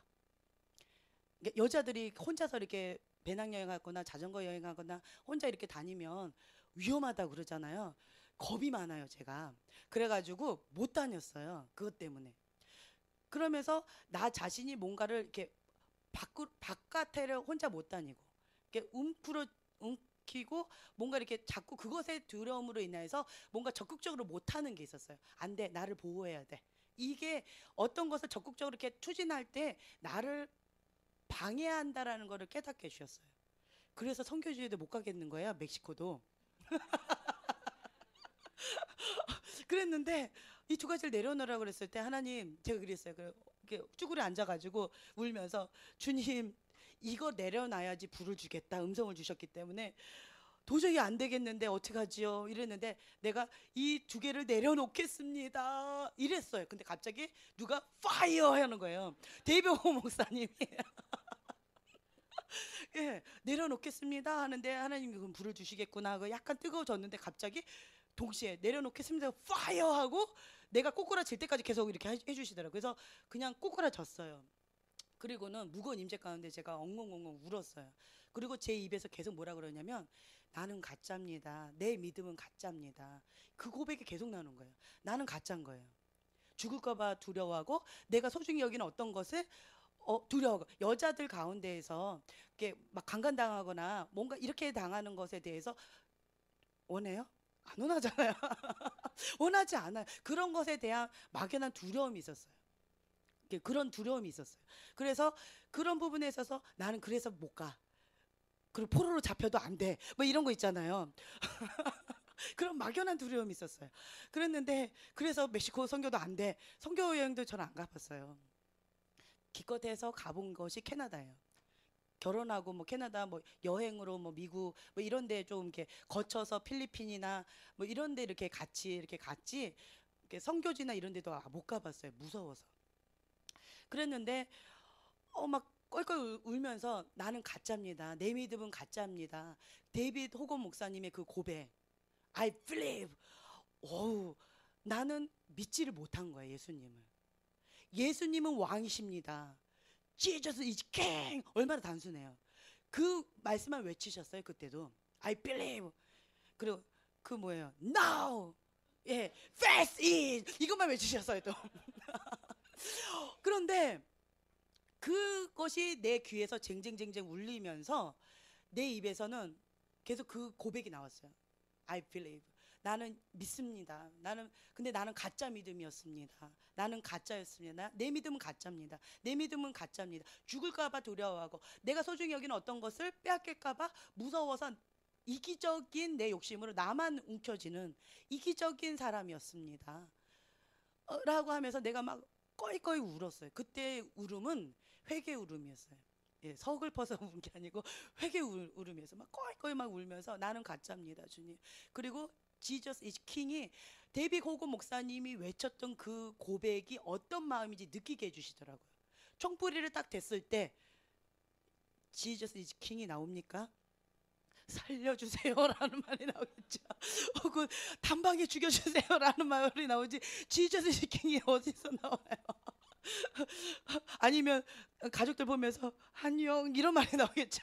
그러니까 여자들이 혼자서 이렇게 배낭여행하거나 자전거 여행하거나 혼자 이렇게 다니면 위험하다고 그러잖아요. 겁이 많아요, 제가. 그래가지고 못 다녔어요. 그것 때문에. 그러면서 나 자신이 뭔가를 이렇게 바깥에를 혼자 못 다니고, 이렇게 움키고 뭔가 이렇게 자꾸 그것의 두려움으로 인해서 뭔가 적극적으로 못 하는 게 있었어요. 안 돼, 나를 보호해야 돼. 이게 어떤 것을 적극적으로 이렇게 추진할 때 나를 방해한다라는 것을 깨닫게 해주셨어요. 그래서 선교지에도 못 가겠는 거예요, 멕시코도. 그랬는데 이 두 가지를 내려놓으라고 그랬을 때 하나님, 제가 그랬어요. 이렇게 쭈그려 앉아가지고 울면서, 주님 이거 내려놔야지 불을 주겠다, 음성을 주셨기 때문에 도저히 안 되겠는데 어떡하지요? 이랬는데 내가 이 두 개를 내려놓겠습니다 이랬어요. 근데 갑자기 누가 파이어 하는 거예요. 데이비드 목사님이. 예, 내려놓겠습니다 하는데 하나님이 그럼 불을 주시겠구나 하고 약간 뜨거워졌는데 갑자기 동시에 내려놓겠습니다 파이어 하고 내가 꼬꾸라질 때까지 계속 이렇게 해주시더라고요. 그래서 그냥 꼬꾸라졌어요. 그리고는 무거운 임재 가운데 제가 엉엉엉엉 울었어요. 그리고 제 입에서 계속 뭐라 그러냐면, 나는 가짜입니다, 내 믿음은 가짜입니다. 그 고백이 계속 나오는 거예요. 나는 가짜인 거예요. 죽을까봐 두려워하고 내가 소중히 여기는 어떤 것을 두려워하고, 여자들 가운데에서 이렇게 막 강간당하거나 뭔가 이렇게 당하는 것에 대해서 원해요? 안 원하잖아요. 원하지 않아요. 그런 것에 대한 막연한 두려움이 있었어요. 그런 두려움이 있었어요. 그래서 그런 부분에 있어서 나는 그래서 못 가. 그리고 포로로 잡혀도 안 돼. 뭐 이런 거 있잖아요. 그런 막연한 두려움이 있었어요. 그랬는데 그래서 멕시코 선교도 안 돼. 선교 여행도 저는 안 가봤어요. 기껏해서 가본 것이 캐나다예요. 결혼하고 뭐 캐나다 뭐 여행으로 뭐 미국 뭐 이런 데 좀 이렇게 거쳐서 필리핀이나 뭐 이런 데 이렇게 갔지 이렇게 선교지나 이런 데도 못 가봤어요. 무서워서. 그랬는데 막 껄껄 울면서 나는 가짜입니다, 내 믿음은 가짜입니다. 데이비드 호건 목사님의 그 고백, I believe. 어우, 나는 믿지를 못한 거야, 예수님을. 예수님은 왕이십니다. Jesus is king. 얼마나 단순해요. 그 말씀만 외치셨어요. 그때도 I believe. 그리고 그 뭐예요, now. 예, fast is. 이것만 외치셨어요 또. 그런데 그것이 내 귀에서 쟁쟁쟁쟁 울리면서 내 입에서는 계속 그 고백이 나왔어요. I believe. 나는 믿습니다. 근데 나는 가짜 믿음이었습니다. 나는 가짜였습니다. 내 믿음은 가짜입니다. 내 믿음은 가짜입니다. 죽을까봐 두려워하고 내가 소중히 여기는 어떤 것을 빼앗길까봐 무서워서 이기적인 내 욕심으로 나만 움켜쥐는 이기적인 사람이었습니다. 라고 하면서 내가 막 꺼이꺼이 울었어요. 그때 울음은 회개 울음이었어요. 예, 서글퍼서 운 게 아니고 회개 울음이었어요. 막 꺼이꺼이 막 울면서 나는 가짜입니다, 주님. 그리고 Jesus is King이 데이비드 호건 목사님이 외쳤던 그 고백이 어떤 마음인지 느끼게 해주시더라고요. 총뿌리를 딱 댔을 때 Jesus is King이 나옵니까? 살려주세요라는 말이 나오겠죠. 혹은 단방에 죽여주세요라는 말이 나오지 Jesus is King이 어디서 나와요? 아니면 가족들 보면서 안녕 이런 말이 나오겠죠.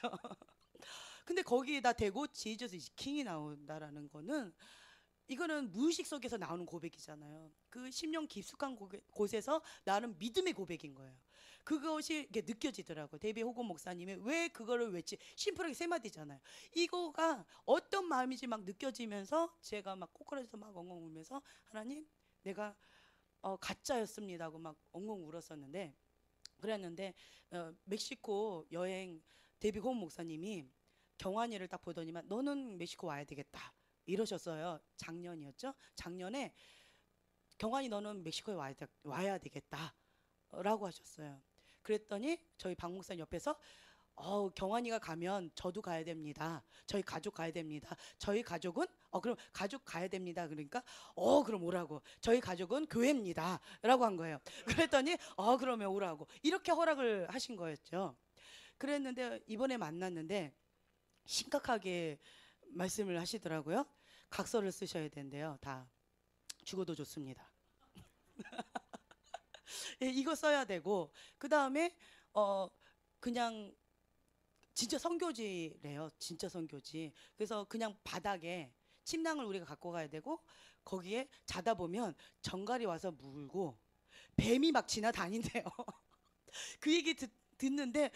근데 거기에다 대고 Jesus is King이 나온다라는 거는, 이거는 무의식 속에서 나오는 고백이잖아요. 그 심령 깊숙한 곳에서 나는 믿음의 고백인 거예요. 그것이 이렇게 느껴지더라고요. 데이비드 호건 목사님이 왜 그거를 심플하게 세 마디잖아요. 이거가 어떤 마음인지 막 느껴지면서 제가 막 코코넛에서 막 엉엉 울면서 하나님, 내가 가짜였습니다 하고 막 엉엉 울었었는데, 그랬는데 멕시코 여행 데이비드 호건 목사님이 경환이를 딱 보더니만 너는 멕시코 와야 되겠다 이러셨어요. 작년이었죠. 작년에 경환이 너는 멕시코에 와야 되겠다 라고 하셨어요. 그랬더니 저희 박 목사님 옆에서 경환이가 가면 저도 가야 됩니다. 저희 가족 가야 됩니다. 저희 가족은 그럼 가족 가야 됩니다. 그러니까 그럼 오라고. 저희 가족은 교회입니다 라고 한 거예요. 그랬더니 그러면 오라고 이렇게 허락을 하신 거였죠. 그랬는데 이번에 만났는데 심각하게 말씀을 하시더라고요. 각서를 쓰셔야 된대요. 다 죽어도 좋습니다. 예, 이거 써야 되고, 그 다음에 그냥 진짜 선교지래요. 진짜 선교지. 그래서 그냥 바닥에 침낭을 우리가 갖고 가야 되고, 거기에 자다 보면 정갈이 와서 물고 뱀이 막 지나다닌대요. 그 얘기 듣는데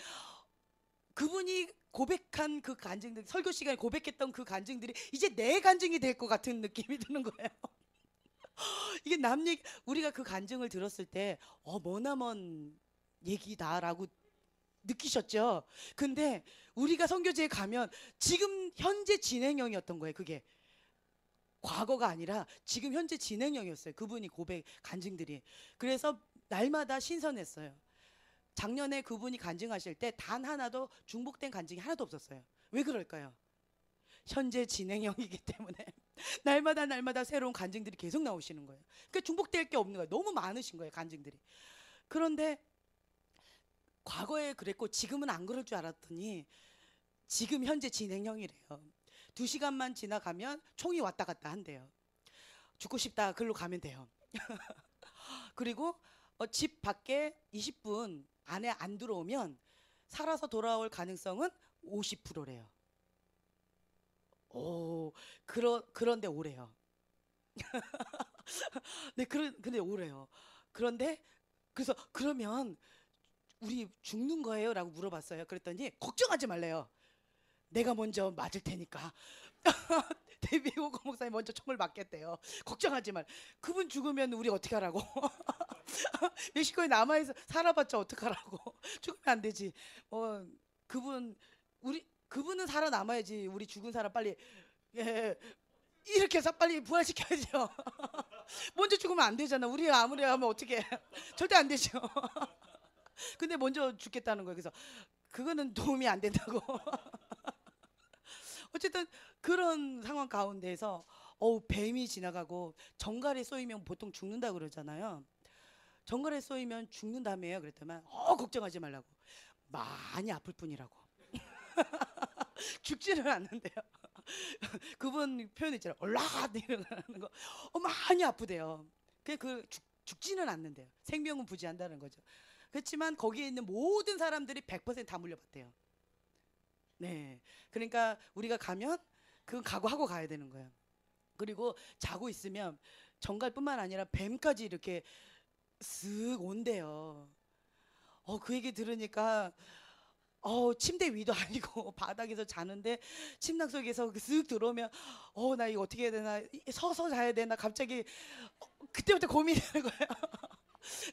그분이 고백한 그 간증들, 설교 시간에 고백했던 그 간증들이 이제 내 간증이 될 것 같은 느낌이 드는 거예요. 이게 남 얘기, 우리가 그 간증을 들었을 때 머나먼 얘기다라고 느끼셨죠? 근데 우리가 선교지에 가면 지금 현재 진행형이었던 거예요. 그게 과거가 아니라 지금 현재 진행형이었어요. 그분이 고백 간증들이. 그래서 날마다 신선했어요. 작년에 그분이 간증하실 때 단 하나도 중복된 간증이 하나도 없었어요. 왜 그럴까요? 현재 진행형이기 때문에 날마다 날마다 새로운 간증들이 계속 나오시는 거예요. 그러니까 중복될 게 없는 거예요. 너무 많으신 거예요, 간증들이. 그런데 과거에 그랬고 지금은 안 그럴 줄 알았더니 지금 현재 진행형이래요. 2시간만 지나가면 총이 왔다 갔다 한대요. 죽고 싶다 글로 가면 돼요. 그리고 집 밖에 20분 안에 안 들어오면 살아서 돌아올 가능성은 50%래요. 오, 그런데 오래요. 네, 근데 오래요. 그런데 그래서 그러면 우리 죽는 거예요? 라고 물어봤어요. 그랬더니 걱정하지 말래요. 내가 먼저 맞을 테니까. 데뷔호고 목사님 먼저 총을 맞겠대요. 걱정하지 말. 그분 죽으면 우리 어떻게 하라고? 멕시코에 남아있어 살아봤자 어떡하라고? 죽으면 안 되지. 그분은 살아남아야지. 우리 죽은 사람 빨리 이렇게 해서 빨리 부활시켜야죠. 먼저 죽으면 안 되잖아. 우리 아무리 하면 어떻게 절대 안 되죠. 근데 먼저 죽겠다는 거예요. 그래서 그거는 도움이 안 된다고. 어쨌든 그런 상황 가운데에서 뱀이 지나가고 정갈에 쏘이면 보통 죽는다 그러잖아요. 정갈에 쏘이면 죽는다며요. 그랬더만 걱정하지 말라고. 많이 아플 뿐이라고. 죽지는 않는데요. 그분 표현 있잖아요. 올라가 내려가는 거. 많이 아프대요. 죽지는 않는데요. 생명은 부지한다는 거죠. 그렇지만 거기에 있는 모든 사람들이 100%다 물려봤대요. 네. 그러니까 우리가 가면 그건 각오하고 가야 되는 거예요. 그리고 자고 있으면 정갈뿐만 아니라 뱀까지 이렇게 쓱 온대요. 그 얘기 들으니까 침대 위도 아니고 바닥에서 자는데 침낭 속에서 쓱 들어오면 나 이거 어떻게 해야 되나, 서서 자야 되나, 갑자기 그때부터 고민이 되는 거예요.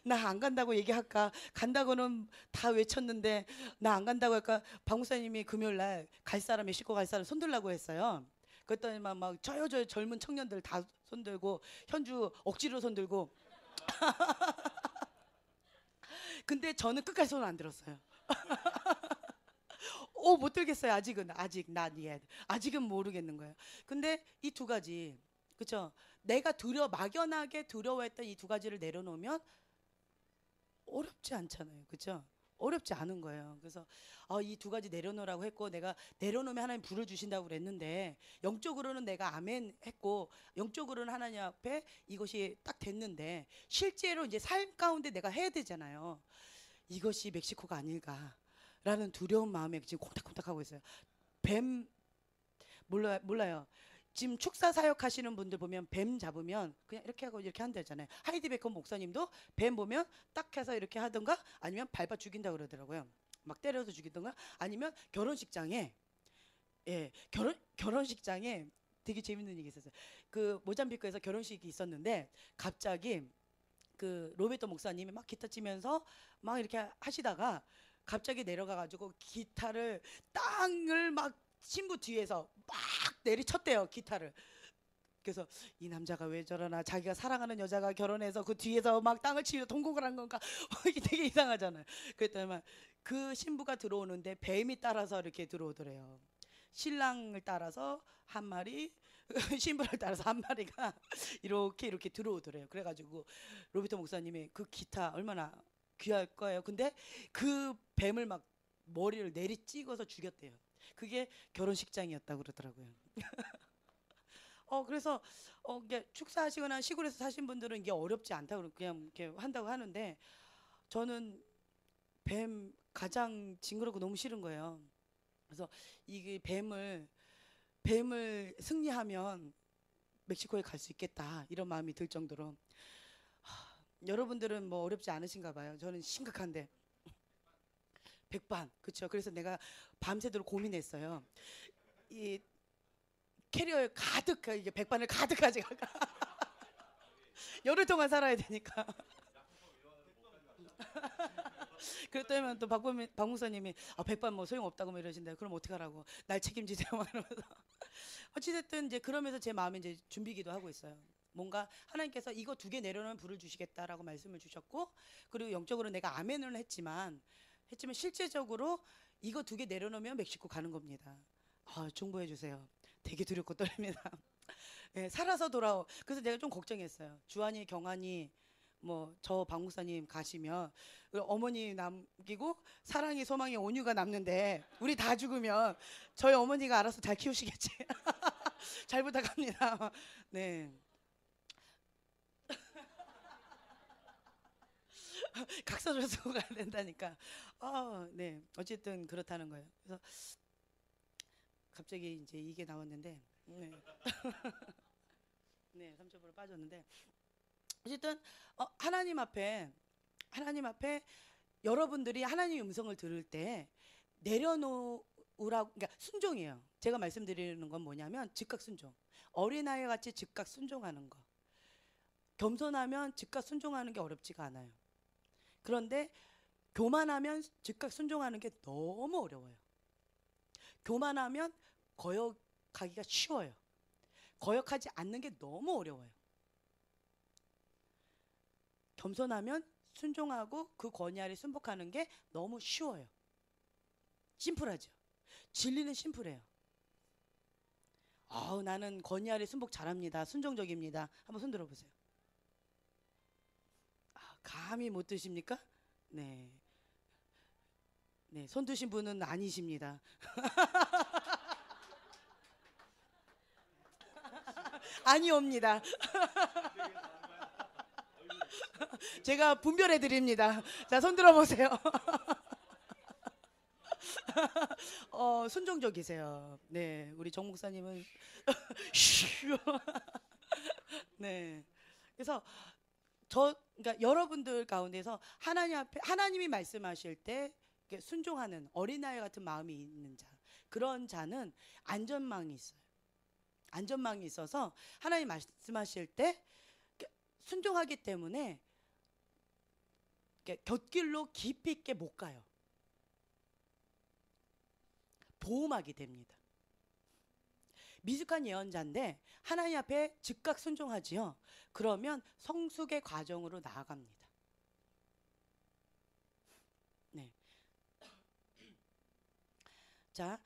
나 안 간다고 얘기할까? 간다고는 다 외쳤는데 나 안 간다고 할까? 박 목사님이 금요일 날 갈 사람, 멕시코 갈 사람 손들라고 했어요. 그랬더니 막 저요 젊은 청년들 다 손들고 현주 억지로 손들고 근데 저는 끝까지 손 안 들었어요. 못 들겠어요. 아직 not yet. 아직은 모르겠는 거예요. 근데 이 두 가지, 그렇죠? 내가 막연하게 두려워했던 이 두 가지를 내려놓으면 어렵지 않잖아요. 그렇죠? 어렵지 않은 거예요. 그래서 이 두 가지 내려놓으라고 했고, 내가 내려놓으면 하나님 불을 주신다고 그랬는데 영적으로는 내가 아멘 했고 영적으로는 하나님 앞에 이것이 딱 됐는데 실제로 이제 삶 가운데 내가 해야 되잖아요. 이것이 멕시코가 아닐까라는 두려운 마음에 지금 콩닥콩닥하고 있어요. 뱀 몰라요. 지금 축사 사역 하시는 분들 보면 뱀 잡으면 그냥 이렇게 하고 이렇게 한다잖아요. 하이디 베컨 목사님도 뱀 보면 딱 해서 이렇게 하든가 아니면 밟아 죽인다 그러더라고요. 막 때려서 죽이든가 아니면 결혼식장에 결혼식장에 되게 재밌는 얘기 있었어요. 그 모잠비크에서 결혼식이 있었는데 갑자기 그 로베토 목사님이 막 기타 치면서 막 이렇게 하시다가 갑자기 내려가 가지고 기타를 땅을 막 신부 뒤에서 막 내리쳤대요, 기타를. 그래서 이 남자가 왜 저러나, 자기가 사랑하는 여자가 결혼해서 그 뒤에서 막 땅을 치며 통곡을 한 건가. 이게 되게 이상하잖아요. 그랬더니 그 신부가 들어오는데 뱀이 따라서 이렇게 들어오더래요. 신랑을 따라서 한 마리, 신부를 따라서 한 마리가 이렇게 들어오더래요. 그래가지고 로비토 목사님이 그 기타 얼마나 귀할 거예요. 근데 그 뱀을 막 머리를 내리 찍어서 죽였대요. 그게 결혼식장이었다고 그러더라고요. 그래서 이게 축사하시거나 시골에서 사신 분들은 이게 어렵지 않다고 그냥 이렇게 한다고 하는데 저는 뱀 가장 징그럽고 너무 싫은 거예요. 그래서 이게 뱀을 승리하면 멕시코에 갈 수 있겠다 이런 마음이 들 정도로. 여러분들은 뭐 어렵지 않으신가 봐요. 저는 심각한데 백반, 그렇죠. 그래서 내가 밤새도록 고민했어요. 이 캐리어에 가득 이게 백반을 가득 가져가 열흘 동안 살아야 되니까. 그랬더니 또 박 목사님이 백반 뭐 소용 없다고 뭐 이러신데 그럼 어떡하라고, 날 책임지세요 이러면서 어찌됐든 이제 그러면서 제 마음에 이제 준비기도 하고 있어요. 뭔가 하나님께서 이거 2개 내려놓으면 불을 주시겠다라고 말씀을 주셨고, 그리고 영적으로 내가 아멘을 했지만 실제적으로 이거 2개 내려놓으면 멕시코 가는 겁니다. 정보해 주세요. 되게 두렵고 떨립니다. 예, 살아서 돌아오. 그래서 내가 좀 걱정했어요. 주한이, 경한이, 뭐 저 박 목사님 가시면 어머니 남기고 사랑이, 소망이, 온유가 남는데 우리 다 죽으면 저희 어머니가 알아서 잘 키우시겠지. 잘 부탁합니다. 네. 각서줘서 가야 된다니까. 네. 어쨌든 그렇다는 거예요. 그래서 갑자기 이제 이게 나왔는데, 네. 네, 3점으로 빠졌는데, 어쨌든 하나님 앞에 여러분들이 하나님의 음성을 들을 때 내려놓으라고, 그러니까 순종이에요. 제가 말씀드리는 건 뭐냐면 즉각 순종. 어린아이 같이 즉각 순종하는 거. 겸손하면 즉각 순종하는 게 어렵지가 않아요. 그런데 교만하면 즉각 순종하는 게 너무 어려워요. 교만하면 거역하기가 쉬워요. 거역하지 않는 게 너무 어려워요. 겸손하면 순종하고 그 권위 아래 순복하는 게 너무 쉬워요. 심플하죠. 진리는 심플해요. 나는 권위 아래 순복 잘합니다. 순종적입니다. 한번 손 들어보세요. 감히 못 드십니까? 네. 네, 손 드신 분은 아니십니다. 아니옵니다. 제가 분별해 드립니다. 자, 손 들어보세요. 순종적이세요. 네, 우리 정 목사님은 네. 그래서 그러니까 여러분들 가운데서 하나님 앞에 하나님이 말씀하실 때 순종하는 어린아이 같은 마음이 있는 자, 그런 자는 안전망이 있어요. 안전망이 있어서 하나님 말씀하실 때 순종하기 때문에 곁길로 깊이 있게 못 가요. 보호막이 됩니다. 미숙한 예언자인데 하나님 앞에 즉각 순종하지요. 그러면 성숙의 과정으로 나아갑니다. 네. 자,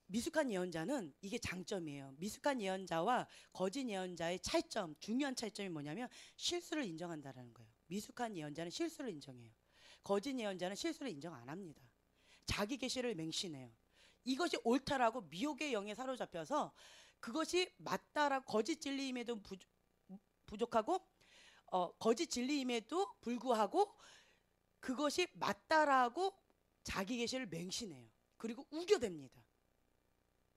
미숙한 예언자는 이게 장점이에요. 미숙한 예언자와 거짓 예언자의 차이점, 중요한 차이점이 뭐냐면 실수를 인정한다라는 거예요. 미숙한 예언자는 실수를 인정해요. 거짓 예언자는 실수를 인정 안 합니다. 자기 계시를 맹신해요. 이것이 옳다라고 미혹의 영에 사로잡혀서 그것이 맞다라고 거짓 진리임에도 부족하고 거짓 진리임에도 불구하고 그것이 맞다라고 자기 계시를 맹신해요. 그리고 우겨댑니다.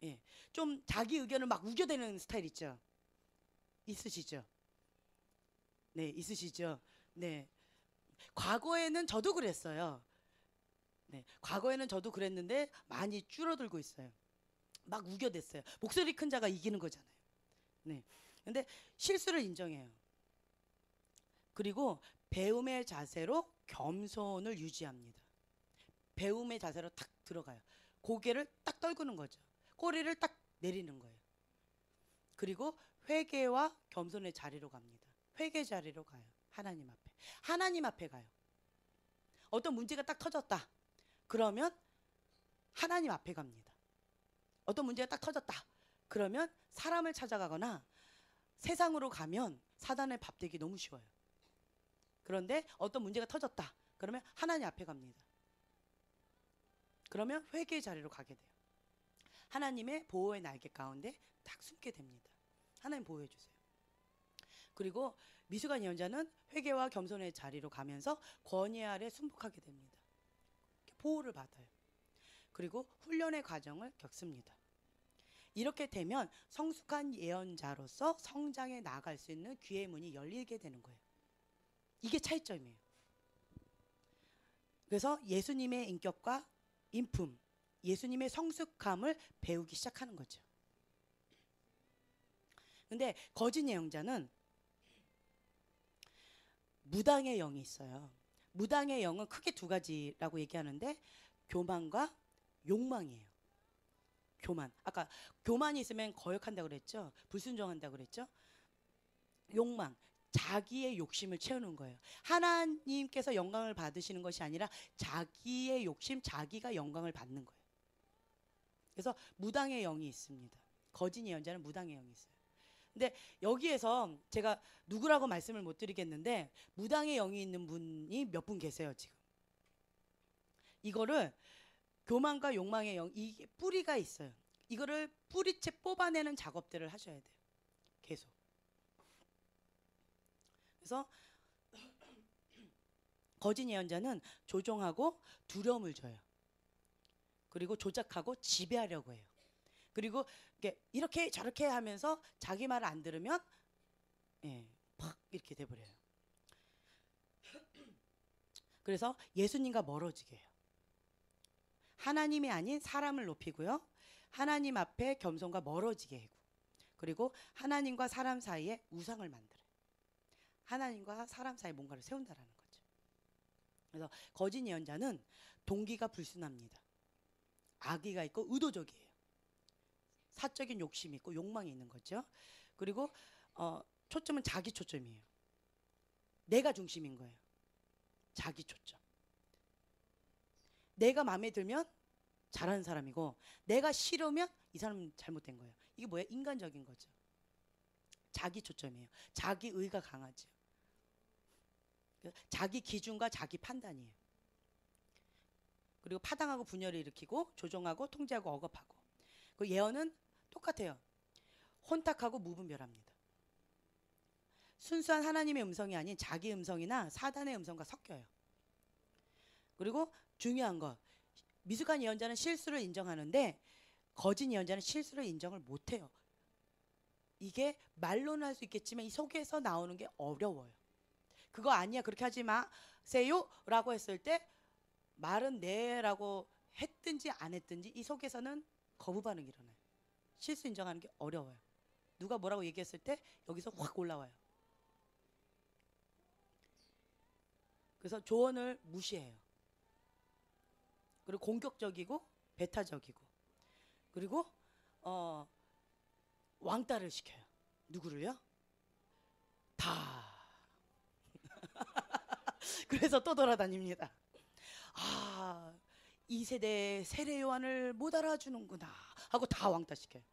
예, 좀 자기 의견을 막 우겨대는 스타일 있죠. 있으시죠? 네, 있으시죠? 네. 과거에는 저도 그랬어요. 네, 과거에는 저도 그랬는데 많이 줄어들고 있어요. 막 우겨댔어요. 목소리 큰 자가 이기는 거잖아요. 네. 근데 실수를 인정해요. 그리고 배움의 자세로 겸손을 유지합니다. 배움의 자세로 탁 들어가요. 고개를 딱 떨구는 거죠. 꼬리를 딱 내리는 거예요. 그리고 회개와 겸손의 자리로 갑니다. 회개 자리로 가요. 하나님 앞에. 하나님 앞에 가요. 어떤 문제가 딱 터졌다. 그러면 하나님 앞에 갑니다. 어떤 문제가 딱 터졌다. 그러면 사람을 찾아가거나 세상으로 가면 사단의 밥되기 너무 쉬워요. 그런데 어떤 문제가 터졌다. 그러면 하나님 앞에 갑니다. 그러면 회개의 자리로 가게 돼요. 하나님의 보호의 날개 가운데 딱 숨게 됩니다. 하나님 보호해 주세요. 그리고 미숙한 예언자는 회개와 겸손의 자리로 가면서 권위 아래 순복하게 됩니다. 보호를 받아요. 그리고 훈련의 과정을 겪습니다. 이렇게 되면 성숙한 예언자로서 성장해 나아갈 수 있는 귀의 문이 열리게 되는 거예요. 이게 차이점이에요. 그래서 예수님의 인격과 인품, 예수님의 성숙함을 배우기 시작하는 거죠. 근데 거짓 예언자는 무당의 영이 있어요. 무당의 영은 크게 두 가지라고 얘기하는데 교만과 욕망이에요. 교만. 아까 교만이 있으면 거역한다고 그랬죠. 불순종한다고 그랬죠. 욕망. 자기의 욕심을 채우는 거예요. 하나님께서 영광을 받으시는 것이 아니라 자기의 욕심, 자기가 영광을 받는 거예요. 그래서 무당의 영이 있습니다. 거짓 예언자는 무당의 영이 있어요. 근데 여기에서 제가 누구라고 말씀을 못 드리겠는데 무당의 영이 있는 분이 몇 분 계세요, 지금. 이거를 교만과 욕망의 영, 이게 뿌리가 있어요. 이거를 뿌리채 뽑아내는 작업들을 하셔야 돼요. 계속. 그래서 거짓 예언자는 조종하고 두려움을 줘요. 그리고 조작하고 지배하려고 해요. 그리고 이렇게 저렇게 하면서 자기 말을 안 들으면 팍 이렇게 돼버려요. 그래서 예수님과 멀어지게 해요. 하나님이 아닌 사람을 높이고요. 하나님 앞에 겸손과 멀어지게 하고, 그리고 하나님과 사람 사이에 우상을 만들어요. 하나님과 사람 사이에 뭔가를 세운다라는 거죠. 그래서 거짓 예언자는 동기가 불순합니다. 악의가 있고 의도적이에요. 사적인 욕심이 있고 욕망이 있는 거죠. 그리고 초점은 자기 초점이에요. 내가 중심인 거예요. 자기 초점. 내가 마음에 들면 잘하는 사람이고 내가 싫으면 이 사람은 잘못된 거예요. 이게 뭐예요? 인간적인 거죠. 자기 초점이에요. 자기 의가 강하죠. 자기 기준과 자기 판단이에요. 그리고 파당하고 분열을 일으키고 조종하고 통제하고 억압하고. 그 예언은 똑같아요. 혼탁하고 무분별합니다. 순수한 하나님의 음성이 아닌 자기 음성이나 사단의 음성과 섞여요. 그리고 중요한 거, 미숙한 예언자는 실수를 인정하는데 거짓 예언자는 실수를 인정을 못해요. 이게 말로는 할 수 있겠지만 이 속에서 나오는 게 어려워요. 그거 아니야, 그렇게 하지 마세요 라고 했을 때 말은 네 라고 했든지 안 했든지 이 속에서는 거부 반응이 일어나요. 실수 인정하는 게 어려워요. 누가 뭐라고 얘기했을 때 여기서 확 올라와요. 그래서 조언을 무시해요. 그리고 공격적이고 배타적이고, 그리고 왕따를 시켜요. 누구를요? 다. 그래서 또 돌아다닙니다. 아, 이 세대 세례 요한을 못 알아주는구나 하고 다 왕따시켜요.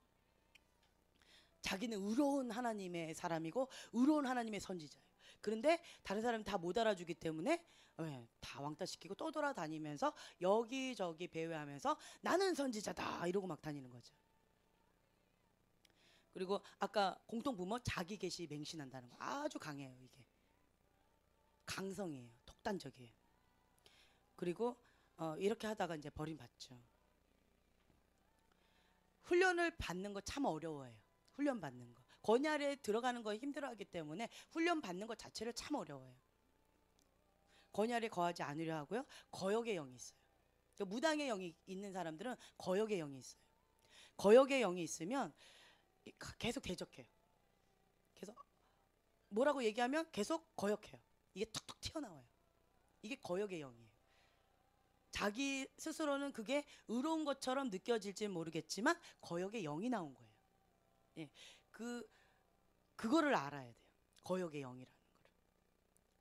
자기는 의로운 하나님의 사람이고 의로운 하나님의 선지자예요. 그런데 다른 사람이 다 못 알아주기 때문에 다 왕따시키고 또 돌아다니면서 여기저기 배회하면서 나는 선지자다 이러고 막 다니는 거죠. 그리고 아까 공통부모 자기 계시 맹신한다는 거 아주 강해요. 이게 강성이에요. 독단적이에요. 그리고 이렇게 하다가 이제 버림받죠. 훈련을 받는 거 참 어려워해요. 훈련 받는 거. 권야에 들어가는 거 힘들어하기 때문에 훈련 받는 것 자체를 참 어려워해요. 권야에 거하지 않으려 하고요. 거역의 영이 있어요. 그러니까 무당의 영이 있는 사람들은 거역의 영이 있어요. 거역의 영이 있으면 계속 대적해요. 계속 뭐라고 얘기하면 계속 거역해요. 이게 툭툭 튀어나와요. 이게 거역의 영이에요. 자기 스스로는 그게 의로운 것처럼 느껴질지 모르겠지만 거역의 영이 나온 거예요. 예, 그거를 알아야 돼요. 거역의 영이라는 거를.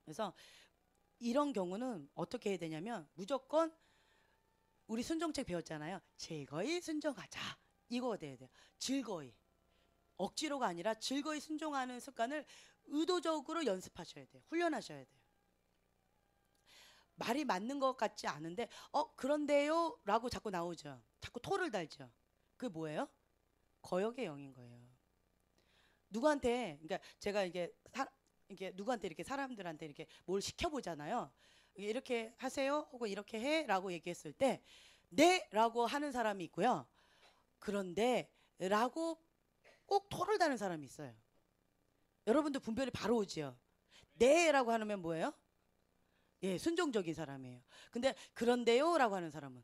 그래서 이런 경우는 어떻게 해야 되냐면 무조건 우리 순종책 배웠잖아요. 즐거이 순종하자. 이거가 돼야 돼요. 즐거이. 억지로가 아니라 즐거이 순종하는 습관을 의도적으로 연습하셔야 돼요. 훈련하셔야 돼요. 말이 맞는 것 같지 않은데 그런데요 라고 자꾸 나오죠. 자꾸 토를 달죠. 그게 뭐예요? 거역의 영인 거예요. 누구한테, 그러니까 제가 이게 누구한테 이렇게 사람들한테 이렇게 뭘 시켜보잖아요. 이렇게 하세요 혹은 이렇게 해 라고 얘기했을 때 네 라고 하는 사람이 있고요. 그런데 라고 꼭 토를 다는 사람이 있어요. 여러분도 분별이 바로 오지요. 네 라고 하면 뭐예요? 예, 순종적인 사람이에요. 근데 그런데요 라고 하는 사람은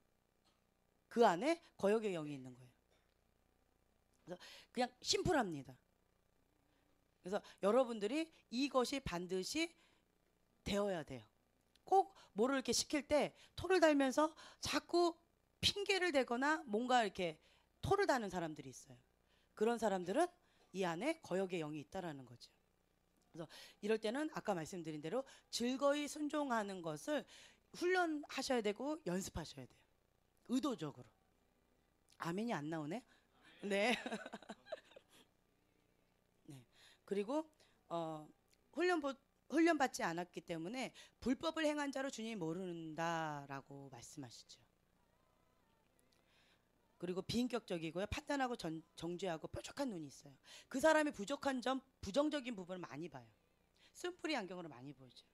그 안에 거역의 영이 있는 거예요. 그래서 그냥 심플합니다. 그래서 여러분들이 이것이 반드시 되어야 돼요. 꼭 뭐를 이렇게 시킬 때 토를 달면서 자꾸 핑계를 대거나 뭔가 이렇게 토를 다는 사람들이 있어요. 그런 사람들은 이 안에 거역의 영이 있다라는 거죠. 그래서 이럴 때는 아까 말씀드린 대로 즐거이 순종하는 것을 훈련하셔야 되고 연습하셔야 돼요. 의도적으로. 아멘이 안 나오네. 네. 네. 그리고 훈련받지 않았기 때문에 불법을 행한 자로 주님이 모른다라고 말씀하시죠. 그리고 비인격적이고요. 판단하고 정죄하고 뾰족한 눈이 있어요. 그 사람의 부족한 점, 부정적인 부분을 많이 봐요. 쓴뿌리 안경으로 많이 보이죠.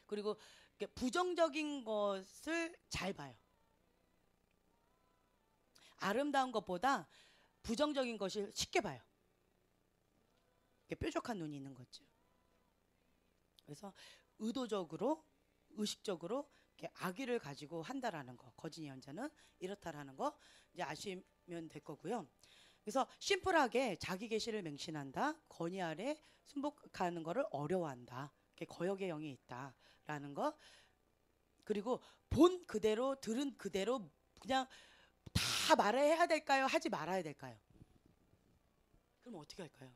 그리고 부정적인 것을 잘 봐요. 아름다운 것보다 부정적인 것을 쉽게 봐요. 뾰족한 눈이 있는 거죠. 그래서 의도적으로, 의식적으로 악의를 가지고 한다라는 거, 거짓 예언자는 이렇다라는 거 이제 아시면 될 거고요. 그래서 심플하게 자기 계시를 맹신한다, 권위 아래 순복하는 거를 어려워한다, 거역의 영이 있다라는 거. 그리고 본 그대로 들은 그대로 그냥 다 말해야 될까요? 하지 말아야 될까요? 그럼 어떻게 할까요?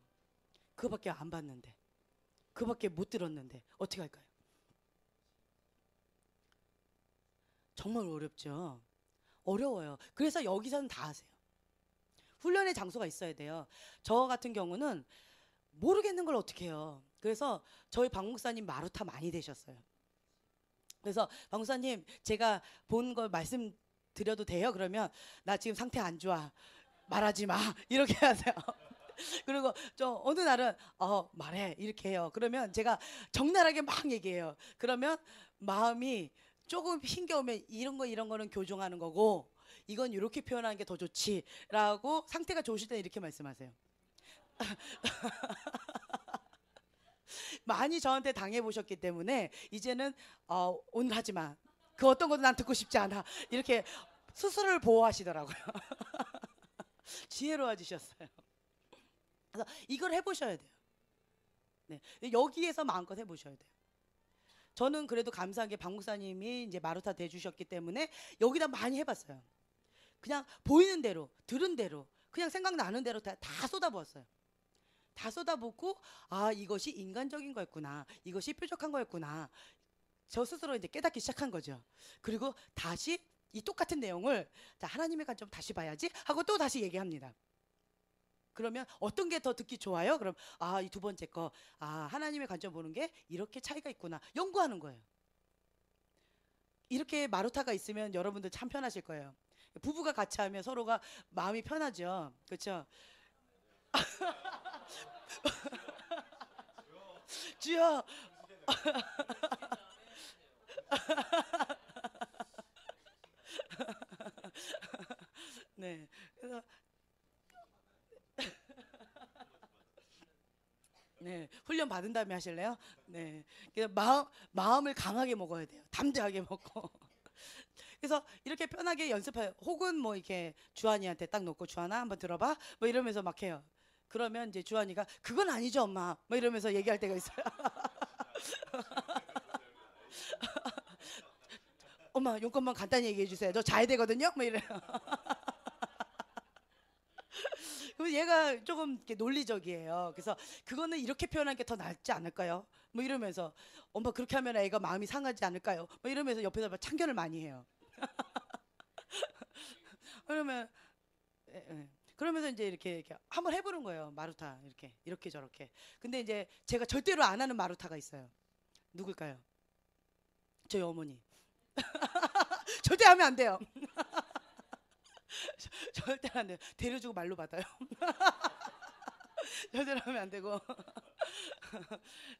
그거밖에 안 봤는데, 그거밖에 못 들었는데 어떻게 할까요? 정말 어렵죠. 어려워요. 그래서 여기서는 다 하세요. 훈련의 장소가 있어야 돼요. 저 같은 경우는 모르겠는 걸 어떻게 해요. 그래서 저희 박 목사님 마루타 많이 되셨어요. 그래서 박 목사님 제가 본 걸 말씀드려도 돼요? 그러면 나 지금 상태 안 좋아. 말하지 마. 이렇게 하세요. 그리고 저 어느 날은 말해 이렇게 해요. 그러면 제가 적나라하게 막 얘기해요. 그러면 마음이 조금 힘겨우면 이런 거는 교정하는 거고 이건 이렇게 표현하는 게 더 좋지라고 상태가 좋으실 때는 이렇게 말씀하세요. 많이 저한테 당해보셨기 때문에 이제는 오늘 하지 마. 그 어떤 것도 난 듣고 싶지 않아. 이렇게 스스로를 보호하시더라고요. 지혜로워지셨어요. 그래서 이걸 해보셔야 돼요. 네, 여기에서 마음껏 해보셔야 돼요. 저는 그래도 감사한 게 박 목사님이 이제 마루타 대주셨기 때문에 여기다 많이 해봤어요. 그냥 보이는 대로, 들은 대로, 그냥 생각나는 대로 다 쏟아부었어요. 다 쏟아붓고 이것이 인간적인 거였구나, 이것이 뾰족한 거였구나. 저 스스로 이제 깨닫기 시작한 거죠. 그리고 다시 이 똑같은 내용을 하나님의 관점 다시 봐야지 하고 또 다시 얘기합니다. 그러면 어떤 게 더 듣기 좋아요? 그럼 이 두 번째 거 하나님의 관점 보는 게 이렇게 차이가 있구나 연구하는 거예요. 이렇게 마루타가 있으면 여러분들 참 편하실 거예요. 부부가 같이 하면 서로가 마음이 편하죠. 그렇죠? 주여. 네. 그래서 네, 훈련 받은 다음에 하실래요? 네, 그래서 마음을 강하게 먹어야 돼요. 담대하게 먹고. 그래서 이렇게 편하게 연습해요. 혹은 뭐 이렇게 주한이한테 딱 놓고 주한아 한번 들어봐. 뭐 이러면서 막 해요. 그러면 이제 주한이가 그건 아니죠 엄마. 뭐 이러면서 얘기할 때가 있어요. 엄마 용건만 간단히 얘기해 주세요. 저 자야 되거든요. 뭐 이래요. 그럼 얘가 조금 이렇게 논리적이에요. 그래서 그거는 이렇게 표현하는 게 더 낫지 않을까요? 뭐 이러면서 엄마 그렇게 하면 애가 마음이 상하지 않을까요? 뭐 이러면서 옆에서 막 참견을 많이 해요. 그러면 그러면서 이제 이렇게 한번 해보는 거예요. 마루타 이렇게 저렇게. 근데 이제 제가 절대로 안 하는 마루타가 있어요. 누굴까요? 저희 어머니. 절대 하면 안 돼요. 절대 안 돼요. 데려주고 말로 받아요. 절대로 하면 안 되고.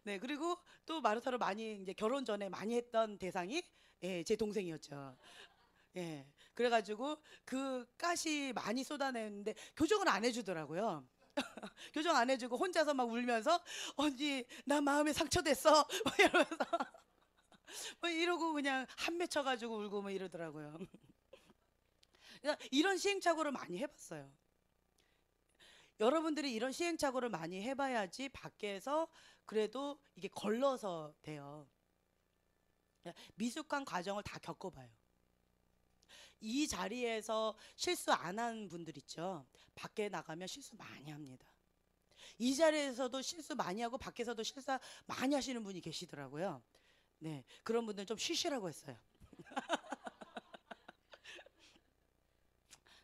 네, 그리고 또 마루타로 많이 이제 결혼 전에 많이 했던 대상이 제 동생이었죠. 예. 그래가지고 그 가시 많이 쏟아내는데 교정을 안 해주더라고요. 교정 안 해주고 혼자서 막 울면서 언니 나 마음에 상처됐어. 막 이러면서 뭐 이러고 그냥 한 맺혀가지고 울고 뭐 이러더라고요. 그러니까 이런 시행착오를 많이 해봤어요. 여러분들이 이런 시행착오를 많이 해봐야지 밖에서 그래도 이게 걸러서 돼요. 미숙한 과정을 다 겪어봐요. 이 자리에서 실수 안 한 분들 있죠. 밖에 나가면 실수 많이 합니다. 이 자리에서도 실수 많이 하고 밖에서도 실수 많이 하시는 분이 계시더라고요. 네, 그런 분들은 좀 쉬시라고 했어요.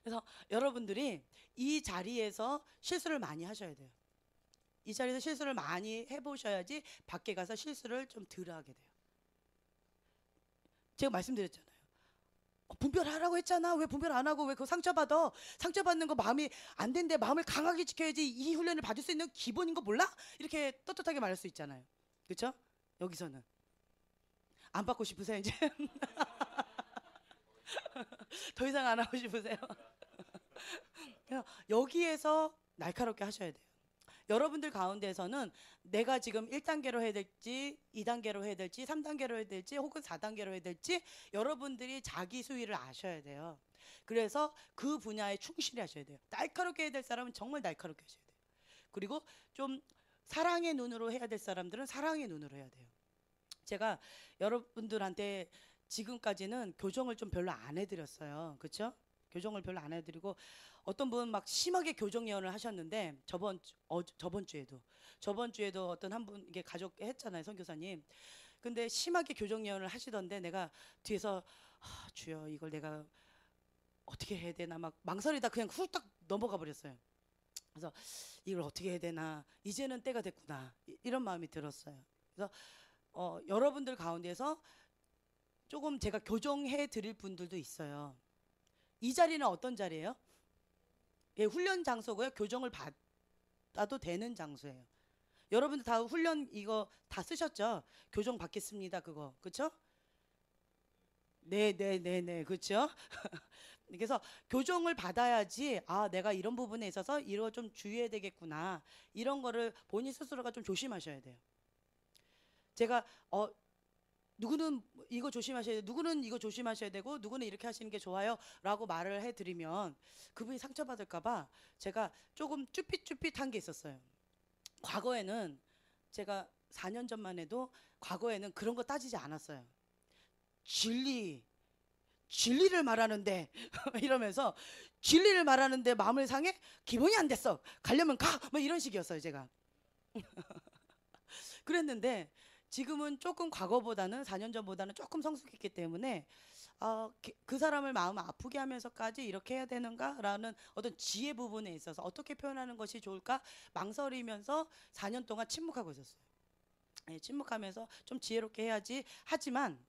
그래서 여러분들이 이 자리에서 실수를 많이 하셔야 돼요. 이 자리에서 실수를 많이 해보셔야지 밖에 가서 실수를 좀 덜 하게 돼요. 제가 말씀드렸잖아요. 분별하라고 했잖아. 왜 분별 안 하고 왜 그거 상처받아? 상처받는 거 마음이 안 된대. 마음을 강하게 지켜야지 이 훈련을 받을 수 있는 기본인 거 몰라? 이렇게 떳떳하게 말할 수 있잖아요. 그렇죠? 여기서는 안 받고 싶으세요 이제? 더 이상 안 하고 싶으세요? 여기에서 날카롭게 하셔야 돼요. 여러분들 가운데서는 내가 지금 1단계로 해야 될지 2단계로 해야 될지 3단계로 해야 될지 혹은 4단계로 해야 될지 여러분들이 자기 수위를 아셔야 돼요. 그래서 그 분야에 충실히 하셔야 돼요. 날카롭게 해야 될 사람은 정말 날카롭게 하셔야 돼요. 그리고 좀 사랑의 눈으로 해야 될 사람들은 사랑의 눈으로 해야 돼요. 제가 여러분들한테 지금까지는 교정을 좀 별로 안 해드렸어요. 그렇죠? 교정을 별로 안 해드리고 어떤 분 막 심하게 교정 예언을 하셨는데 저번 주에도 어떤 한 분 이게 가족 했잖아요, 선교사님. 근데 심하게 교정 예언을 하시던데 내가 뒤에서 주여 이걸 내가 어떻게 해야 되나 막 망설이다 그냥 훌떡 넘어가 버렸어요. 그래서 이걸 어떻게 해야 되나 이제는 때가 됐구나 이런 마음이 들었어요. 그래서 여러분들 가운데서 조금 제가 교정해 드릴 분들도 있어요. 이 자리는 어떤 자리예요? 예, 훈련 장소고요. 교정을 받아도 되는 장소예요. 여러분들 다 훈련 이거 다 쓰셨죠? 교정 받겠습니다. 그거. 그렇죠? 네, 그렇죠? 그래서 교정을 받아야지 내가 이런 부분에 있어서 이거 좀 주의해야 되겠구나. 이런 거를 본인 스스로가 좀 조심하셔야 돼요. 제가 누구는 이거 조심하셔야 되고 누구는 이거 조심하셔야 되고 누구는 이렇게 하시는 게 좋아요 라고 말을 해드리면 그분이 상처받을까 봐 제가 조금 쭈삣쭈삣한 게 있었어요. 과거에는 제가 4년 전만 해도 과거에는 그런 거 따지지 않았어요. 진리를 말하는데 이러면서 진리를 말하는데 마음을 상해 기분이 안 됐어 가려면 가 뭐 이런 식이었어요 제가. 그랬는데 지금은 조금 과거보다는 4년 전보다는 조금 성숙했기 때문에 그 사람을 마음 아프게 하면서까지 이렇게 해야 되는가라는 어떤 지혜 부분에 있어서 어떻게 표현하는 것이 좋을까 망설이면서 4년 동안 침묵하고 있었어요. 네, 침묵하면서 좀 지혜롭게 해야지 하지만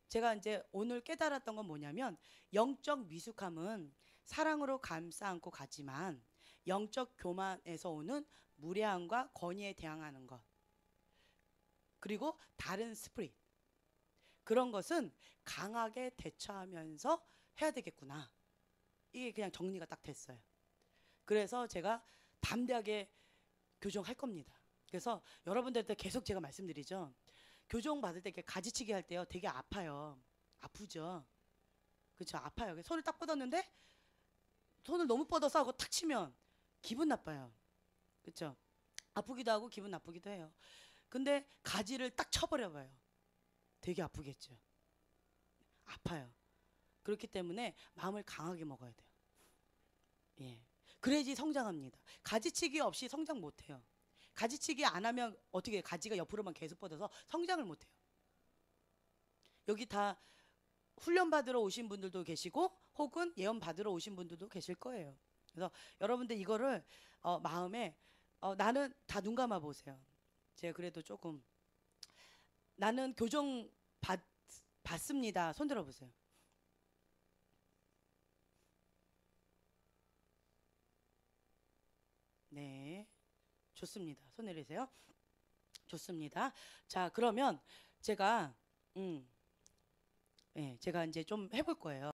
제가 이제 오늘 깨달았던 건 뭐냐면 영적 미숙함은 사랑으로 감싸 안고 가지만 영적 교만에서 오는 무례함과 권위에 대항하는 것 그리고 다른 스프릿 그런 것은 강하게 대처하면서 해야 되겠구나. 이게 그냥 정리가 딱 됐어요. 그래서 제가 담대하게 교정할 겁니다. 그래서 여러분들한테 계속 제가 말씀드리죠. 교정 받을 때 이렇게 가지치기 할 때요 되게 아파요. 아프죠. 그렇죠. 아파요. 손을 딱 뻗었는데 손을 너무 뻗어서 하고 탁 치면 기분 나빠요. 그렇죠. 아프기도 하고 기분 나쁘기도 해요. 근데 가지를 딱 쳐버려 봐요. 되게 아프겠죠. 아파요. 그렇기 때문에 마음을 강하게 먹어야 돼요. 예. 그래야지 성장합니다. 가지치기 없이 성장 못 해요. 가지치기 안 하면 어떻게 해요? 가지가 옆으로만 계속 뻗어서 성장을 못 해요. 여기 다 훈련 받으러 오신 분들도 계시고 혹은 예언 받으러 오신 분들도 계실 거예요. 그래서 여러분들 이거를 마음에 나는 다 눈 감아 보세요. 제가 그래도 조금 나는 교정 받습니다. 손 들어 보세요. 네. 좋습니다. 손 내리세요. 좋습니다. 자, 그러면 제가 예, 제가 이제 좀 해볼 거예요.